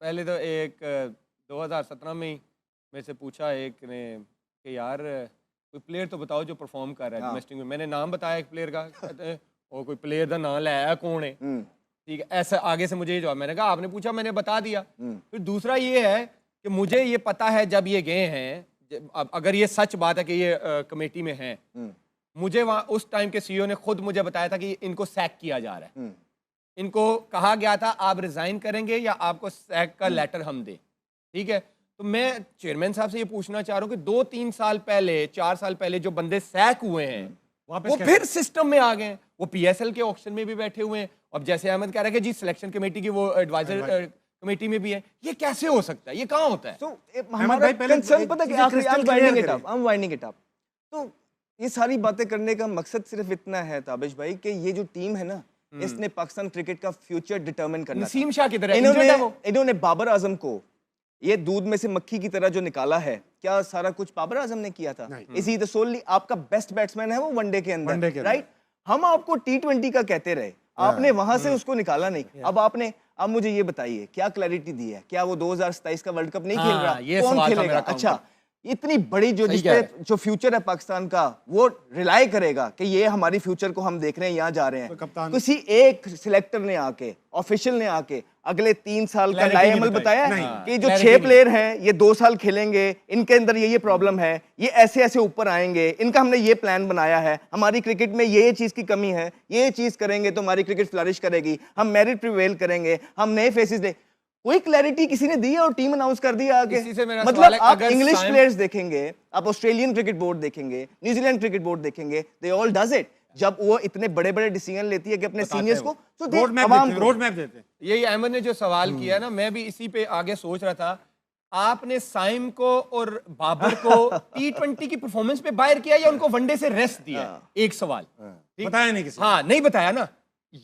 पहले तो एक 2017 में ही मेरे से पूछा एक ने कि यार कोई प्लेयर तो बताओ जो परफॉर्म कर रहा है डोमेस्टिक में। मैंने नाम बताया एक प्लेयर का, कहते हैं, और कोई प्लेयर का नाम लाया कौन है, ठीक है, ऐसा आगे से मुझे ये जवाब। मैंने कहा आपने पूछा, मैंने बता दिया। फिर दूसरा ये है कि मुझे ये पता है जब ये गए हैं, अब अगर ये सच बात है कि ये कमेटी में हैं, मुझे वहाँ उस टाइम के सीईओ ने खुद मुझे बताया था कि इनको सैक किया जा रहा है। इनको कहा गया था आप रिजाइन करेंगे या आपको सैक का लेटर हम दें, ठीक है। तो मैं चेयरमैन साहब से ये पूछना चाह रहा हूँ कि 2-3 साल पहले, 4 साल पहले जो बंदे सैक हुए हैं वो फिर सिस्टम में आ गए हैं, वो पीएसएल के ऑक्शन में भी बैठे हुए हैं। अब जैसे अहमद कह रहा है कि जी सिलेक्शन कमेटी की वो एडवाइजर कमेटी में भी है, ये कैसे हो सकता है, ये कहाँ होता है? तो हमारा भाई, पहले कंसर्न एक पता है कि चीज़ें आखिरी crystal I'm clear winding it करें। up, I'm winding it up। तो ये सारी बातें करने का मकसद सिर्फ इतना है ताबिश भाई कि ये जो टीम है ना, इसने पाकिस्तान क्रिकेट का फ्यूचर डिटरमिन करना था। नसीम शाह की तरह injured है वो। इन्होंने बाबर आजम को ये दूध में से मक्खी की तरह जो निकाला है, क्या सारा कुछ बाबर आजम ने किया था? इसी तो सोलली आपका बेस्ट बैट्समैन है वो वनडे के वनडे अंदर, के राइट? हम आपको T20 का कहते रहे, आपने वहां से उसको निकाला नहीं। अब मुझे ये बताइए क्या क्लैरिटी दी है, क्या वो 2027 का वर्ल्ड कप नहीं खेल रहा? ये कौन सवाल था खेलेगा? मेरा अच्छा, इतनी बड़ी जो सही जिस कह रहे पे जो फ्यूचर है पाकिस्तान का, वो रिलाई करेगा कि ये हमारी फ्यूचर को हम देख रहे हैं, यहाँ जा रहे हैं। कप्तान- किसी एक सिलेक्टर ने आके, ऑफिशियल ने आके अगले 3 साल का Clarity लाए नहीं अमल बताई। बताया नहीं, कि जो clarity 6 नहीं। प्लेयर हैं ये 2 साल खेलेंगे, इनके अंदर ये प्रॉब्लम है, ये ऐसे ऐसे ऊपर आएंगे, इनका हमने ये प्लान बनाया है, हमारी क्रिकेट में ये चीज की कमी है, ये चीज करेंगे तो हमारी क्रिकेट फ्लरिश करेगी, हम मेरिट प्रिवेल करेंगे, हम नए फेसेस दे। कोई क्लैरिटी किसी ने दी है और टीम अनाउंस कर दिया आगे? इसी से मेरा मतलब सवाल है, आप अगर इंग्लिश साइम- प्लेयर्स देखेंगे, आप ऑस्ट्रेलियन क्रिकेट बोर्ड देखेंगे, न्यूजीलैंड क्रिकेट बोर्ड देखेंगे, दे ऑल डज इट। जब वो इतने बड़े बड़े डिसीजन लेती है कि अपने सीनियर्स को, तो दे रोड मैप अवाम देते, को। रोड मैप देते हैं। यही अहमद ने जो सवाल किया ना, मैं भी इसी पे आगे सोच रहा था। आपने साइम को और बाबर को T20 की परफॉर्मेंस पे बाहर किया या उनको वनडे से रेस्ट दिया? एक सवाल ठीक? बताया नहीं किसी ने। हाँ, नहीं बताया ना।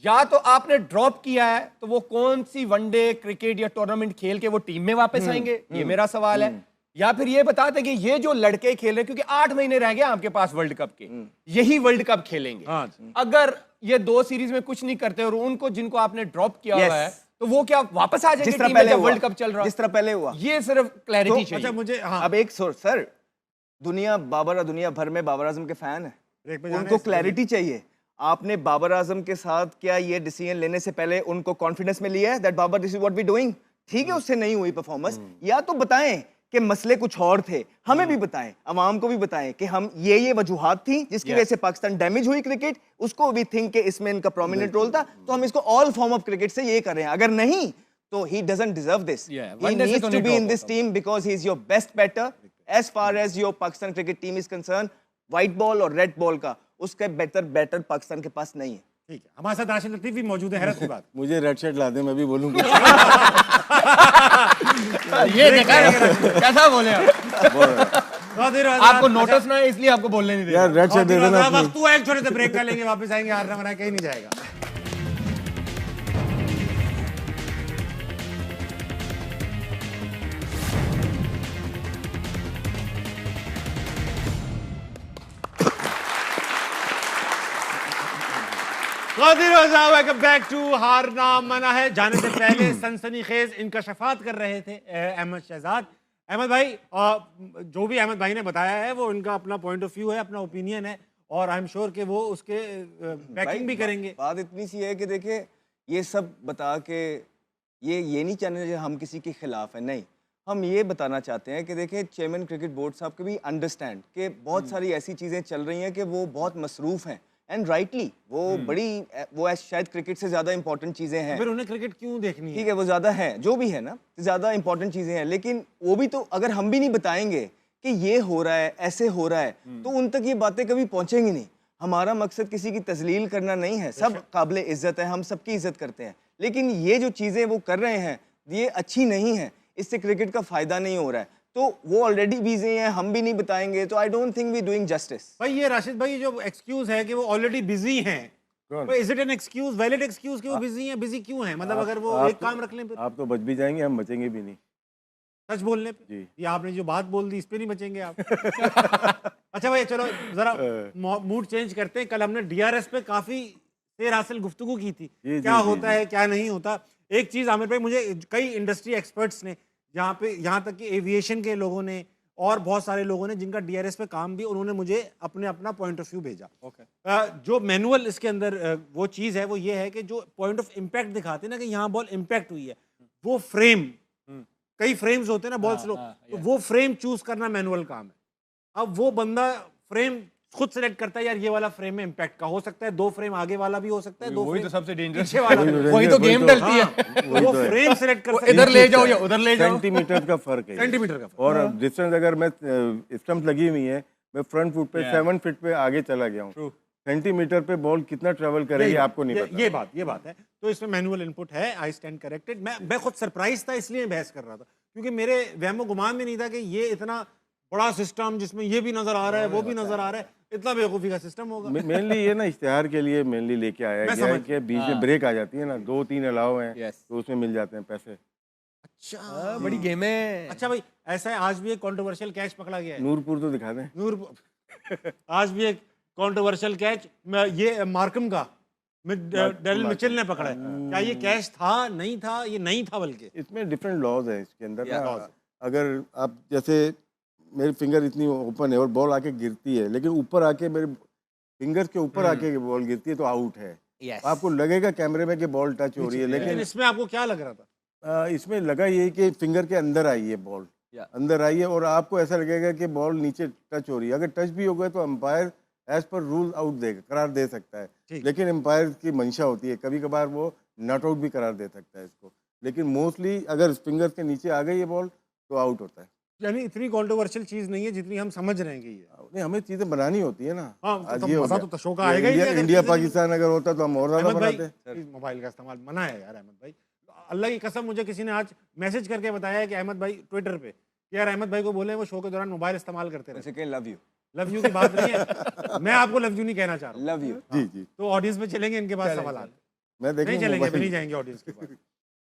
या तो आपने ड्रॉप किया है तो वो कौन सी वनडे क्रिकेट या टूर्नामेंट खेल के वो टीम में वापस आएंगे, ये मेरा सवाल है। या फिर ये बताते कि ये जो लड़के खेल रहे हैं, क्योंकि 8 महीने रह गए आपके पास वर्ल्ड कप के, यही वर्ल्ड कप खेलेंगे। हाँ जी। अगर ये 2 सीरीज में कुछ नहीं करते और उनको जिनको आपने ड्रॉप किया हुआ है, तो वो क्या वापस आ जाएंगे जिस तरह टीम में पहले जब हुआ, वर्ल्ड कप चल रहा? जिस तरह पहले हुआ, ये सिर्फ क्लैरिटी तो- चाहिए। अच्छा मुझे, हाँ, अब एक सर दुनिया भर में बाबर आजम के फैन है, ब्रेक पे जाना है, उनको इसलिए- क्लैरिटी चाहिए। आपने बाबर आजम के साथ क्या ये डिसीजन लेने से पहले उनको कॉन्फिडेंस में लिया है that Babar this is what we doing? ठीक है, उससे नहीं हुई परफॉर्मेंस, या तो बताएं कि मसले कुछ और थे, हमें भी बताएं, अवाम को भी बताएं कि हम ये वजूहात थी जिसकी वजह से पाकिस्तान डैमेज हुई क्रिकेट, उसको भी थिंक कि इसमें इनका प्रोमिनेंट रोल था, तो हम इसको ऑल फॉर्म ऑफ क्रिकेट से ये कर रहे हैं। अगर नहीं तो he doesn't deserve this. Yeah, He one day से needs तो to नहीं be drop in this होता। team because he is your best batter. As far as your Pakistan cricket team is concerned, white ball और red ball का उसका बेहतर batter Pakistan के पास नहीं है। ठीक है, हमारे साथ राशिद लतीफ भी मौजूद है। हैरत की बात मुझे रेड शर्ट ला दे, मैं भी बोलूंगा। ये देखा कैसा बोले आप? आपको नोटिस ना है इसलिए आपको बोलने नहीं दे यार रेड शर्ट दे देना अपनी। वक्त हुआ है, एक छोटे से ब्रेक कर लेंगे, वापस आएंगे। हारना मना कहीं नहीं जाएगा। वेलकम बैक टू हारना मना है। जाने से पहले सनसनीखेज इनकशाफात कर रहे थे अहमद शहजाद। अहमद भाई, जो भी अहमद भाई ने बताया है वो इनका अपना पॉइंट ऑफ व्यू है, अपना ओपिनियन है, और आई एम श्योर कि वो उसके बैकिंग भी करेंगे। बात इतनी सी है कि देखिए, ये सब बता के ये नहीं चाहते हम किसी के खिलाफ है, नहीं, हम ये बताना चाहते हैं कि देखिए चेयरमैन क्रिकेट बोर्ड साहब के भी अंडरस्टैंड कि बहुत सारी ऐसी चीज़ें चल रही हैं कि वो बहुत मसरूफ़ हैं, एंड राइटली वो बड़ी वो शायद क्रिकेट से ज़्यादा इंपॉर्टेंट चीज़ें हैं। फिर उन्हें क्रिकेट क्यों देखनी है? ठीक है, वो ज़्यादा है, जो भी है ना, ज़्यादा इंपॉर्टेंट चीज़ें हैं, लेकिन वो भी तो अगर हम भी नहीं बताएंगे कि ये हो रहा है, ऐसे हो रहा है, तो उन तक ये बातें कभी पहुँचेंगी नहीं। हमारा मकसद किसी की तजलील करना नहीं है, सब काबिल इज़्ज़त है, हम सबकी इज़्ज़त करते हैं, लेकिन ये जो चीज़ें वो कर रहे हैं ये अच्छी नहीं है, इससे क्रिकेट का फ़ायदा नहीं हो रहा है। तो वो ऑलरेडी बिजी हैं, हम भी नहीं बताएंगे, तो I don't think we doing justice. भाई ये राशिद भाई जो एक्सक्यूज है कि वो ऑलरेडी बिजी हैं, कौन? Is it an excuse, valid excuse कि वो बिजी हैं? बिजी क्यों हैं? मतलब अगर वो एक काम रख लें फिर आप तो बच भी जाएंगे, हम बचेंगे भी नहीं। सच बोलने पे। जी। ये आपने जो बात बोल दी इस पे नहीं बचेंगे आप। अच्छा भाई चलो जरा मूड चेंज करते हैं। कल हमने डीआरएस पे काफी देर हासिल गुफ्तगू की थी, जी, क्या जी, होता जी, है क्या नहीं होता। एक चीज आमिर भाई, मुझे कई इंडस्ट्री एक्सपर्ट्स ने, यहाँ तक कि एविएशन के लोगों ने और बहुत सारे लोगों ने जिनका डीआरएस पे काम भी, उन्होंने मुझे अपने अपना पॉइंट ऑफ व्यू भेजा। जो मैनुअल इसके अंदर वो चीज़ है वो ये है कि जो पॉइंट ऑफ इम्पैक्ट दिखाते हैं ना कि यहाँ बॉल इम्पैक्ट हुई है, वो फ्रेम, कई फ्रेम्स होते हैं ना बॉल्स लोग, तो वो फ्रेम चूज करना मैनुअल काम है। अब वो बंदा फ्रेम खुद सेलेक्ट करता है, यार ये वाला फ्रेम में इम्पैक्ट का हो सकता है, 2 फ्रेम आगे वाला भी हो सकता है, 2 वही फ्रेम तो सबसे डेंजरस पीछे वाला भी। वही तो गेम डलती है। हाँ, वो फ्रेम सेलेक्ट कर सकता है। इधर ले जाओ या उधर ले जाओ। सेंटीमीटर का फर्क है। सेंटीमीटर का फर्क। और डिस्टेंस अगर मैं स्टंप लगी हुई है, मैं फ्रंट फुट पे 7 फीट पे आगे चला गया हूँ, सेंटीमीटर पे बॉल कितना ट्रेवल करेगी आपको नहीं पता। ये बात है। तो इसमें मैनुअल इनपुट है, आई स्टैंड करेक्टेड। मैं खुद सरप्राइज था, इसलिए बहस कर रहा था, क्योंकि मेरे वहमो गुमान में नहीं था कि ये इतना बड़ा सिस्टम जिसमें ये भी नजर आ रहा है वो भी नजर आ रहा है, इतना बेवकूफी का सिस्टम होगा। मेनली ये ना इश्तेहार के लिए मेनली लेके आया मैं गया है समझ- कि बीच में ब्रेक आ जाती है ना, 2-3 अलाव हैं Yes. तो उसमें मिल जाते हैं पैसे। अच्छा बड़ी गेम है। अच्छा भाई, ऐसा है आज भी एक कंट्रोवर्शियल कैच पकड़ा गया है। नूरपुर तो दिखा दें। आज भी एक कंट्रोवर्शियल कैच ये मार्कम का डेरिल मिचेल ने पकड़ा है। क्या ये कैच था, नहीं था? ये नहीं था, बल्कि इसमें डिफरेंट लॉज हैं इसके अंदर ना। laws। अगर आप जैसे मेरी फिंगर इतनी ओपन है और बॉल आके गिरती है, लेकिन ऊपर आके मेरे फिंगर के ऊपर आके बॉल गिरती है तो आउट है। आपको लगेगा कैमरे में कि बॉल टच हो रही है, लेकिन लेकिन इसमें आपको क्या लग रहा था? इसमें लगा ये कि फिंगर के अंदर आई है बॉल, अंदर आई है और आपको ऐसा लगेगा कि बॉल नीचे टच हो रही है। अगर टच भी हो गया तो umpire as per rule out देगा, करार दे सकता है, लेकिन अंपायर की मंशा होती है, कभी कभार वो नॉट आउट भी करार दे सकता है इसको, लेकिन मोस्टली अगर फिंगर के नीचे आ गई है बॉल तो आउट होता है। यानी इतनी कंट्रोवर्शियल चीज नहीं है जितनी हम समझ रहे हैं कि ये। नहीं, हमें चीजें बनानी होती है ना। हाँ, आज तो ये हो मजा गया। तो शो का आएगा ही नहीं अगर इंडिया चीजें- पाकिस्तान अगर होता तो हम और ज्यादा अहमद बनाते। भाई, इस मोबाइल का इस्तेमाल मना है यार अहमद भाई। अल्लाह की कसम, मुझे किसी ने आज मैसेज करके बताया है कि अहमद भाई ट्विटर पे कि यार अहमद भाई को बोले वो शो के दौरान मोबाइल इस्तेमाल करते रहे। ऐसे कहें लव यू, लव यू की बात नहीं है, मैं आपको लव यू नहीं कहना चाह रहा हूँ। Love you. जी जी, तो ऑडियंस में चलेंगे इनके पास सवाल। मैं नहीं देखूं चलेंगे, मोबाइल। नहीं जाएंगे ऑडियंस के पास।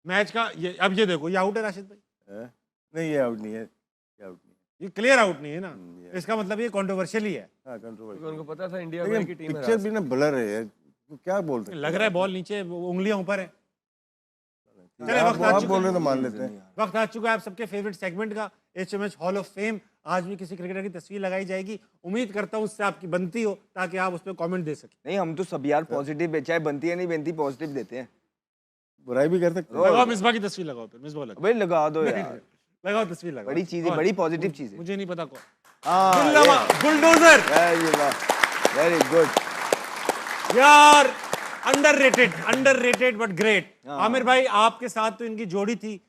मैच का ये, अब ये देखो, ये आउट है राशिद भाई, नहीं ये आउट नहीं है, ये आउट नहीं है। ये क्लियर आउट नहीं है ना, ये- इसका मतलब ये कंट्रोवर्शियल ही है। हाँ, कंट्रोवर्शियल। उनको पता था इंडिया की लेकिन टीम है। पिक्चर भी ना ब्लर है यार, तो क्या बोल सकते लग रहा है बॉल नीचे, उंगलियां ऊपर है। हैं? चले, आप वक्त आ आप चुका बोल रहे है। हैं तो मान लेते हैं। वक्त आ चुका है आप सबके फेवरेट सेगमेंट का, HMH हॉल ऑफ फेम। आज भी किसी क्रिकेटर की तस्वीर लगाई जाएगी, उम्मीद करता हूँ उससे आपकी बनती हो ताकि आप उस पर कॉमेंट दे सकें। नहीं, हम तो सब यार पॉजिटिव है, चाहे बनती है नहीं बनती, पॉजिटिव देते हैं। बुराई भी कर सकते हैं। लगाओ मिसबा की तस्वीर, लगाओ फिर मिसबा लगाओ, भाई लगा दो यार, लगाओ तस्वीर लगाओ। बड़ी चीज है, बड़ी पॉजिटिव चीज है। मुझे नहीं पता कौन। हाँ, बुलडोजर वेरी गुड यार, अंडररेटेड बट ग्रेट। आमिर भाई, आपके साथ तो इनकी जोड़ी थी।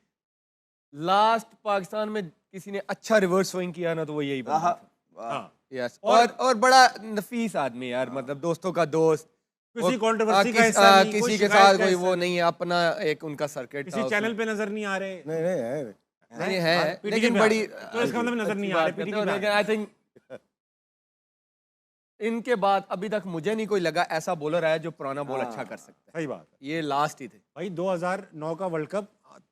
लास्ट पाकिस्तान में किसी ने अच्छा रिवर्स स्विंग किया ना तो वो यही बंदा था। हाँ। यस, और बड़ा नफीस आदमी यार, मतलब दोस्तों का दोस्त। किसी और, कंट्रोवर्सी का हिस्सा नहीं, कोई किसी के शिकायत साथ का कोई हिस्सा वो नहीं, नहीं है, अपना एक उनका सर्किट था किसी चैनल पे नजर नहीं आ रहे। नहीं नहीं यार, नहीं है, PTK लेकिन पे आ बड़ी रहे। तो इसका मतलब नजर नहीं आ रहे, PTK पे आ लेकिन आई थिंक इनके बाद अभी तक मुझे नहीं कोई लगा ऐसा बॉलर आया जो पुराना बॉल अच्छा कर सकता सही बात है है। ये लास्ट ही थे। भाई। 2009 का वर्ल्ड कप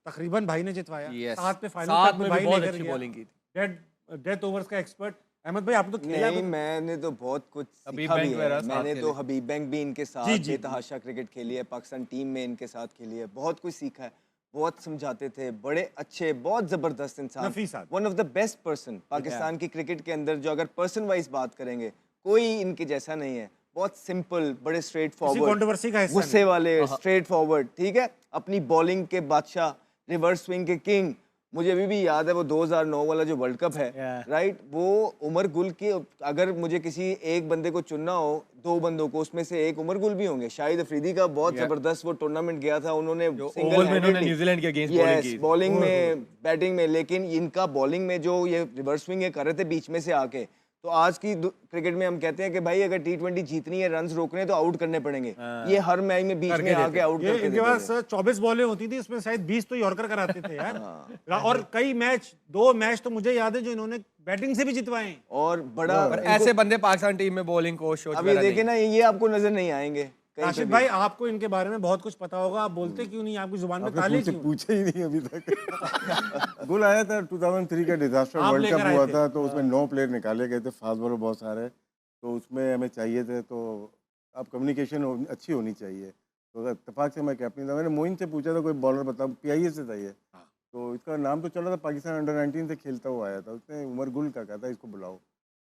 तकरीबन भाई ने जितवाया, Yes. साथ में फाइनल साथ तक में भाई भी बहुत लेकर अच्छी गया। बॉलिंग की थी। डेथ ओवर्स का एक्सपर्ट अहमद भाई आपने तो खेला नहीं, तो मैंने तो बहुत कुछ हबीब सीखा भी बैंक है। वगैरह साथ मैंने तो खेले। हबीब बैंक भी इनके जी, साथ जी, बेतहाशा क्रिकेट खेली है, पाकिस्तान टीम में इनके साथ खेली है, बहुत कुछ सीखा है, बहुत समझाते थे, बड़े अच्छे, बहुत जबरदस्त इंसान, नफीस आदमी। One of the best person Pakistan की क्रिकेट के अंदर। जो अगर पर्सन वाइज बात करेंगे, कोई इनके जैसा नहीं है। बहुत सिंपल, बड़े स्ट्रेट फॉरवर्ड, कंट्रोवर्सी का हिस्सा गुस्से नहीं। वाले, स्ट्रेट फॉरवर्ड, ठीक है, अपनी बॉलिंग के बादशाह, रिवर्स स्विंग के किंग। मुझे अभी भी याद है वो 2009 वाला जो वर्ल्ड कप है, राइट, वो उमर गुल की, अगर मुझे किसी एक बंदे को चुनना हो, दो बंदों को, उसमें से एक उमर गुल भी होंगे। शाहिद अफरीदी का बहुत जबरदस्त वो टूर्नामेंट गया था, उन्होंने ओवल में इन्होंने न्यूजीलैंड के अगेंस्ट बॉलिंग की। बॉलिंग में, बैटिंग में, लेकिन इनका बॉलिंग में जो ये रिवर्स स्विंग ये कर रहे थे बीच में से आके, तो आज की क्रिकेट में हम कहते हैं कि भाई अगर टी20 जीतनी है, रन्स रोकने हैं, तो आउट करने पड़ेंगे। ये हर मैच में बीच में आके आउट ये करके इनके देते पास थे। 24 बॉलें होती थी, इसमें शायद 20 तो यॉर्कर कराते थे यार। और कई मैच, 2 मैच तो मुझे याद है जो इन्होंने बैटिंग से भी जितवाए हैं। और बड़ा पर ऐसे बंदे पाकिस्तान टीम में बॉलिंग कोच शोच अभी देखे ना, ये आपको नजर नहीं आएंगे कहीं पे राशिद भी। भाई, आपको इनके बारे में बहुत कुछ पता होगा, आप बोलते क्यों नहीं? आपकी जुबान में ताले आपने क्यों? पूछे ही नहीं अभी तक। गुल आया था 2003 का डिजास्टर आप वर्ल्ड लेकर कप आए हुआ थे। था, तो उसमें 9 प्लेयर निकाले गए थे, फास्ट बॉलर बहुत सारे, तो उसमें हमें चाहिए थे, तो अब कम्युनिकेशन अच्छी होनी चाहिए। तो इत्तेफाक से मैं कैप्टन था, मैंने मोइन से पूछा था कोई बॉलर बताओ, PIA से था ये, तो इसका नाम तो चला था, पाकिस्तान अंडर-19 से खेलता हुआ आया था, उसने उमर गुल का कहा था इसको बुलाओ,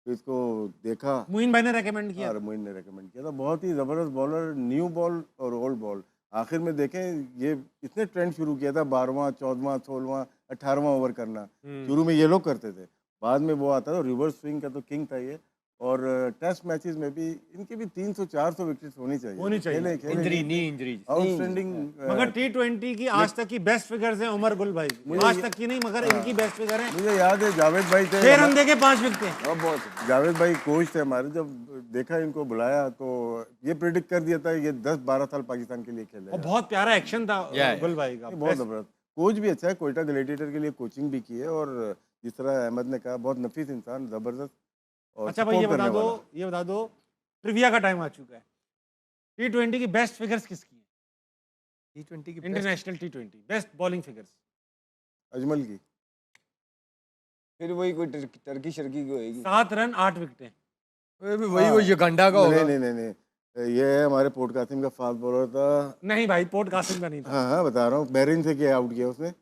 तो इसको देखा, मुइन भाई ने रेकमेंड किया। और मोइन ने रेकमेंड किया था। बहुत ही ज़बरदस्त बॉलर, न्यू बॉल और ओल्ड बॉल। आखिर में देखें, ये इसने ट्रेंड शुरू किया था 12वां, 14वां, 16वां, 18वां ओवर करना। शुरू में ये लोग करते थे, बाद में वो आता था, रिवर्स स्विंग का तो किंग था ये। और टेस्ट मैचेस में भी इनकी भी 300-400 विकेट्स होनी चाहिए। होनी चाहिए। खेले, खेले, इंजरी, नी इंजरी। आउटस्टैंडिंग। मगर T20 की आज तक की बेस्ट फिगर्स हैं उमर गुल भाई की। आज तक की नहीं, मगर इनकी बेस्ट फिगर है। मुझे याद है जावेद भाई थे, 6 रन देके 5 विकेटें। अब बहुत जावेद भाई कोच थे हमारे, जब देखा इनको बुलाया तो ये प्रिडिक्ट कर दिया था ये 10-12 साल पाकिस्तान के लिए खेले। और बहुत प्यारा एक्शन था गुल भाई का। बहुत ज़बरदस्त कोच भी अच्छा है, कोयटा ग्लेडिएटर के लिए कोचिंग भी की है, और जिस तरह अहमद ने कहा, बहुत नफीस इंसान, ज़बरदस्त। और अच्छा भाई, ये support बता करने दो, वाला। ये बता दो, ट्रिविया का टाइम आ चुका है। T20 की बेस्ट फिगर्स किसकी हैं? T20 की international T20 best bowling figures. Ajmal की। फिर वही कोई टर्की शर्की की होएगी। 7 रन 8 विकेटें। वही वो युगांडा का होगा। नहीं नहीं नहीं, ये है हमारे पोर्ट कासिम का फास्ट बॉलर था। नहीं भाई, पोर्ट कासिम का नहीं था। हाँ हाँ, बता रहा हूँ, बहरीन से क्या आउट किया उसने।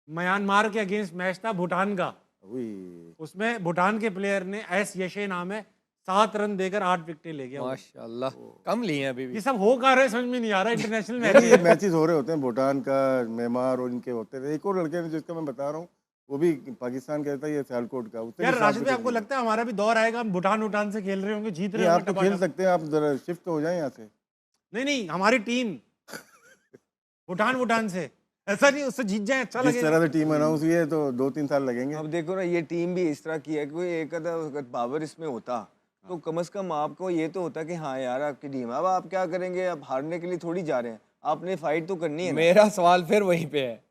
म्यांमार के अगेंस्ट मैच था भूटान का, वही उसमें भूटान के प्लेयर ने, एस यशे नाम है, 7 रन देकर 8 विकेटें ले गया। माशाल्लाह, कम लिए हैं अभी भी। ये सब हो कहाँ रहा है समझ में नहीं आ रहा। इंटरनेशनल मैच ये मैचेस हो रहे होते हैं, भूटान का, म्यांमार और इनके होते थे। एक और लड़के ने जिसका मैं बता रहा हूँ, वो भी पाकिस्तान का था, ये सियालकोट का। उसने यार भी राशिद 7 भाई, आपको विकेट लगता है हमारा भी दौर आएगा, हम भूटान से खेल रहे होंगे, जीत रहे लिए। आप होंगे तो खेल टपाटप? सकते हैं, आप जरा शिफ्ट हो जाएं यहाँ से। नहीं नहीं, हमारी टीम भूटान से, ऐसा नहीं उससे जीत जाए अच्छा जिस लगेगा। तरह से टीम अनाउंस हुई है, तो 2-3 साल लगेंगे। अब देखो ना, ये टीम भी इस तरह की है, कोई एक आधा अगर बाबर इसमें होता तो कम से कम आपको ये तो होता कि हाँ यार आपकी टीम है। अब आप क्या करेंगे, अब हारने के लिए थोड़ी जा रहे हैं, आपने फाइट तो करनी है ना। मेरा सवाल फिर वहीं पे है,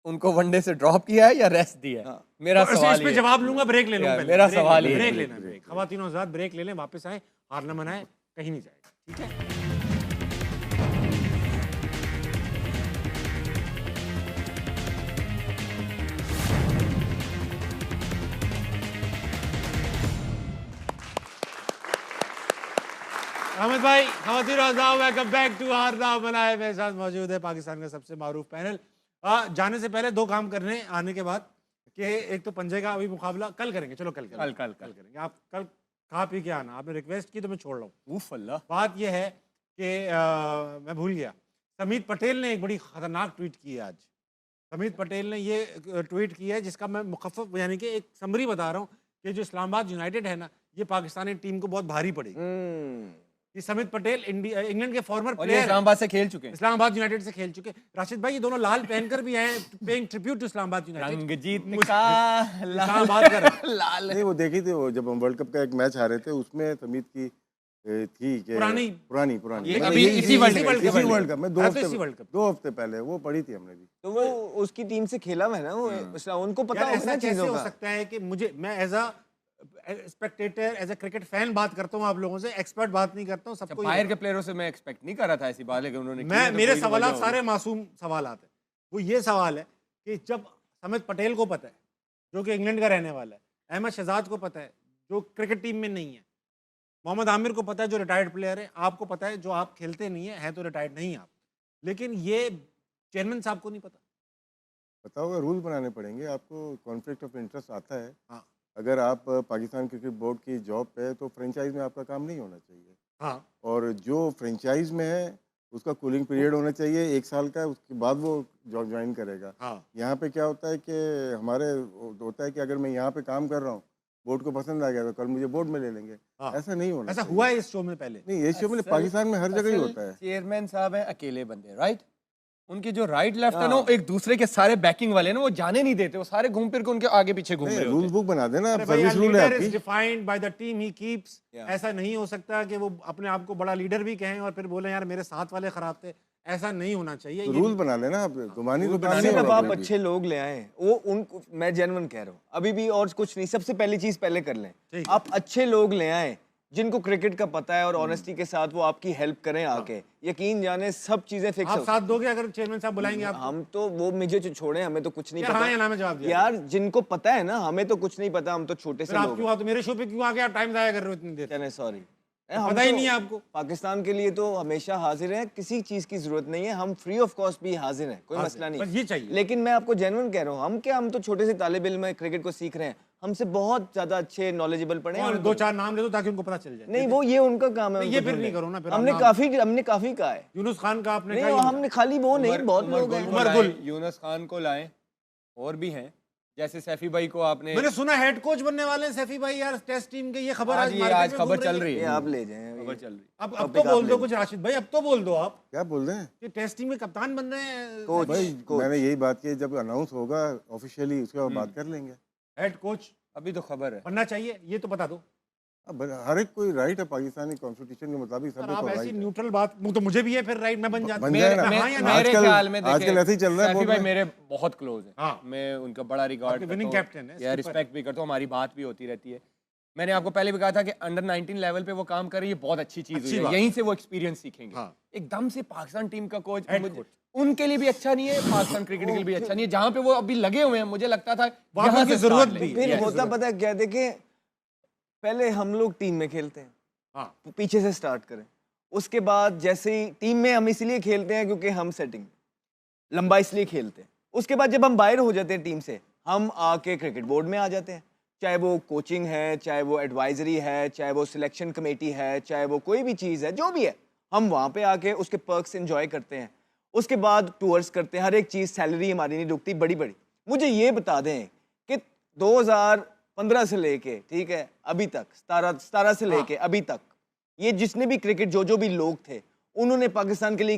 उनको वनडे से ड्रॉप किया है या रेस्ट दिया है? मेरा तो सवाल इस पे ये है। जवाब लूंगा, ब्रेक ले लूं यार, पहले। मेरा ब्रेक सवाल ले- ये है। ब्रेक लेना, ब्रेक। खवातीनो आजाद ब्रेक ले लें, वापस आए, हार ना मनाए, कहीं नहीं जाएगा, ठीक है? अहमद भाई, खवातीनो आजाद, वेलकम बैक टू हार ना मनाए। मेरे साथ मौजूद है पाकिस्तान का सबसे मारूफ पैनल। जाने से पहले 2 काम करने आने के बाद, कि एक तो पंजे का अभी मुकाबला कल करेंगे, चलो कल करेंगे, कल करेंगे। आप कल खा पी के आना, आपने रिक्वेस्ट की तो मैं छोड़ रहा हूँ। उफ अल्लाह। बात यह है कि मैं भूल गया, समीत पटेल ने एक बड़ी खतरनाक ट्वीट की है आज। समीत पटेल ने ये ट्वीट किया है, जिसका मैं मुखफ़्फ़ यानी कि एक समरी बता रहा हूँ, कि जो इस्लामाबाद यूनाइटेड है ना, ये पाकिस्तानी टीम को बहुत भारी पड़ेगी। ये समीत पटेल इंग्लैंड के फॉर्मर और ये प्लेयर, इस्लामाबाद से खेल चुके हैं। इस्लामाबाद यूनाइटेड से खेल चुके। राशिद भाई, ये दोनों लाल पहनकर भी आए, paying tribute to Islamabad United. रंगजीत मुझ- का इस्लामाबाद का रंग। लाल नहीं, वो देखी थी, वो जब हम वर्ल्ड कप का एक मैच हारे थे, उसमें समीत की थी कि पुरानी पुरानी ये मतलब अभी इसी वर्ल्ड कप- इसी वर्ल्ड कप में 2 हाँ, तो हफ्ते इसी वर्ल्ड कप। 2 हफ्ते पहले वो पढ़ी थी हमने भी। तो वो उसकी टीम से खेला हुआ है ना वो, उनको पता यार होगा ऐसा ना कैसे चीजों हो का। सकता है कि मैं as a spectator, as a cricket fan बात करता हूँ आप लोगों से, एक्सपर्ट बात नहीं करता हूँ, सबको बाहर के प्लेयरों से मैं एक्सपेक्ट नहीं कर रहा था ऐसी बात, लेकिन उन्होंने किया मैं तो मेरे कोई तो सवाल वजह सारे मासूम सवाल हैं। वो ये सवाल है कि जब समित पटेल को पता है, जो कि इंग्लैंड का रहने वाला है, अहमद शहजाद को पता है, जो क्रिकेट टीम में नहीं है। मोहम्मद आमिर को पता है जो रिटायर्ड प्लेयर है, आपको पता है जो आप खेलते नहीं है तो रिटायर्ड नहीं आप, लेकिन ये चेयरमैन साहब को नहीं पता। पता होगा, रूल बनाने पड़ेंगे आपको। कॉन्फ्लिक्ट ऑफ इंटरेस्ट आता है। हाँ अगर आप पाकिस्तान क्रिकेट बोर्ड की जॉब पे है तो फ्रेंचाइज में आपका काम नहीं होना चाहिए। हाँ और जो फ्रेंचाइज में है उसका कूलिंग पीरियड होना चाहिए 1 साल का, उसके बाद वो जॉब ज्वाइन करेगा। हाँ यहाँ पे क्या होता है कि हमारे होता है कि अगर मैं यहाँ पे काम कर रहा हूँ, बोर्ड को पसंद आ गया तो कल मुझे बोर्ड में ले लेंगे। हाँ। ऐसा नहीं होना ऐसा चाहिए। हुआ है इस शो में पहले। नहीं, ये शो में पाकिस्तान में हर जगह ही होता है। चेयरमैन साहब हैं अकेले बंदे, राइट? उनके जो राइट लेफ्ट है ना, वो एक दूसरे के सारे बैकिंग वाले ना, वो जाने नहीं देते, वो सारे घूम फिर के उनके आगे पीछे घूम रहे रूल होते हैं। बुक बना देना, अरे भैया, सर्विस रूल है लीडर इज आपकी। Defined by the team he keeps. Yeah. ऐसा नहीं हो सकता कि वो अपने आप को बड़ा लीडर भी कहें और फिर बोले यार मेरे साथ वाले खराब थे। ऐसा नहीं होना चाहिए। तो ये रूल बना लेना आप, गुमानी तो काम नहीं सिर्फ होगा आप कोई भी। अच्छे लोग ले आए, वो उनको मैं जेन्युइन कह रहा हूँ अभी भी, और कुछ नहीं। सबसे पहली चीज पहले कर लें, ठीक। आप अच्छे लोग ले आए जिनको क्रिकेट का पता है और ऑनेस्टी के साथ वो आपकी हेल्प करें आके। यकीन जाने सब चीजें फिक्स आप हो। साथ दोगे अगर चेयरमैन साहब बुलाएंगे आप? हम तो वो मुझे जो छोड़े, हमें तो कुछ नहीं यार हाँ या पता ना में जवाब दिया। यार। जिनको पता है ना, हमें तो कुछ नहीं पता, हम तो छोटे फिर से आप लोग क्यों आते मेरे शो पे, क्यों आके आप टाइम जाया कर रहे हो इतनी देर? हैं। सॉरी, पता ही नहीं है आपको। पाकिस्तान के लिए तो हमेशा हाजिर है, किसी चीज की जरूरत नहीं है। हम फ्री ऑफ कॉस्ट भी हाजिर हैं, कोई मसला नहीं। बस ये चाहिए। लेकिन मैं आपको जेन्युइन कह रहा हूँ, हम क्या, हम तो छोटे से तालिब इल्म में क्रिकेट को सीख रहे हैं, हमसे बहुत ज्यादा अच्छे नॉलेजेबल पढ़े हैं। और उनको- 2-4 नाम ले दो ताकि उनको पता चल जाए। नहीं, वो ये उनका काम है। नहीं, उनको ये फिर ढूंढने। नहीं करो ना, फिर हमने आप काफी कहा है। यूनुस खान का आपने नहीं, कहा हमने खाली वो नहीं, बहुत लोग हैं। उमर गुल। यूनुस खान को लाएं, और भी हैं, जैसे सैफी भाई को आपने मैंने सुना हेड कोच बनने वाले हैं सैफी भाई यार टेस्ट टीम के। ये खबर आज मार्केट आज में खबर घूम चल रही ये है, आप ले जाएं। खबर चल रही है। अब टॉपिक तो आप बोल ले दो लो। कुछ राशिद भाई, अब तो बोल दो आप क्या बोल रहे हैं कि टेस्ट टीम में कप्तान बन रहे हैं कोच। भाई? कोच। मैंने यही बात की, जब अनाउंस होगा ऑफिशियली उसके बाद बात कर लेंगे। हेड कोच अभी तो खबर है। बनना चाहिए, ये तो बता दो। अब हर एक कोई राइट है, पाकिस्तानी कॉन्स्टिट्यूशन के मुताबिक सर सबको आप ऐसी राइट है। न्यूट्रल बात, तो मुझे भी है फिर राइट, मैं बन जाता बन हूं। जाए ना। हाँ या ना? मेरे आजकल- ख्याल में आजकल ऐसे ही चल रहा है सैफी बोर्ड भाई में। मेरे बहुत क्लोज है। हाँ। मैं उनका बड़ा रिगार्ड आपके winning captain है, या skipper। रिस्पेक्ट भी करता हूँ, हमारी बात भी होती रहती है। मैंने आपको पहले भी कहा था कि अंडर 19 लेवल पे वो काम कर रही है, बहुत अच्छी चीज अच्छी हुई है, बात। यहीं से वो एक्सपीरियंस सीखेंगे। हाँ। एकदम से पाकिस्तान टीम का कोच Head coach। उनके लिए भी अच्छा नहीं है, पाकिस्तान क्रिकेट के लिए भी अच्छा नहीं है। जहाँ पे वो अभी लगे हुए हैं, मुझे लगता था वहाँ यहाँ पे से जरूरत start भी लें। है। फिर होता पता है क्या, देखिए पहले हम लोग टीम में खेलते हैं, हाँ पीछे से स्टार्ट करें। उसके बाद जैसे ही टीम में हम इसलिए खेलते हैं क्योंकि हम सेटिंग लंबा इसलिए खेलते हैं। उसके बाद जब हम बाहर हो जाते हैं टीम से, हम आके क्रिकेट बोर्ड में आ जाते हैं, चाहे वो कोचिंग है, चाहे वो एडवाइजरी है, चाहे वो सिलेक्शन कमेटी है, चाहे वो कोई भी चीज़ है, जो भी है, हम वहाँ पे आके उसके पर्क्स एंजॉय करते हैं। उसके बाद टूर्स करते हैं, हर एक चीज़, सैलरी हमारी नहीं रुकती बड़ी बड़ी। मुझे ये बता दें कि 2015 से लेके, ठीक है, अभी तक 17 से लेके अभी तक, ये जितने भी क्रिकेट जो भी लोग थे, उन्होंने पाकिस्तान के लिए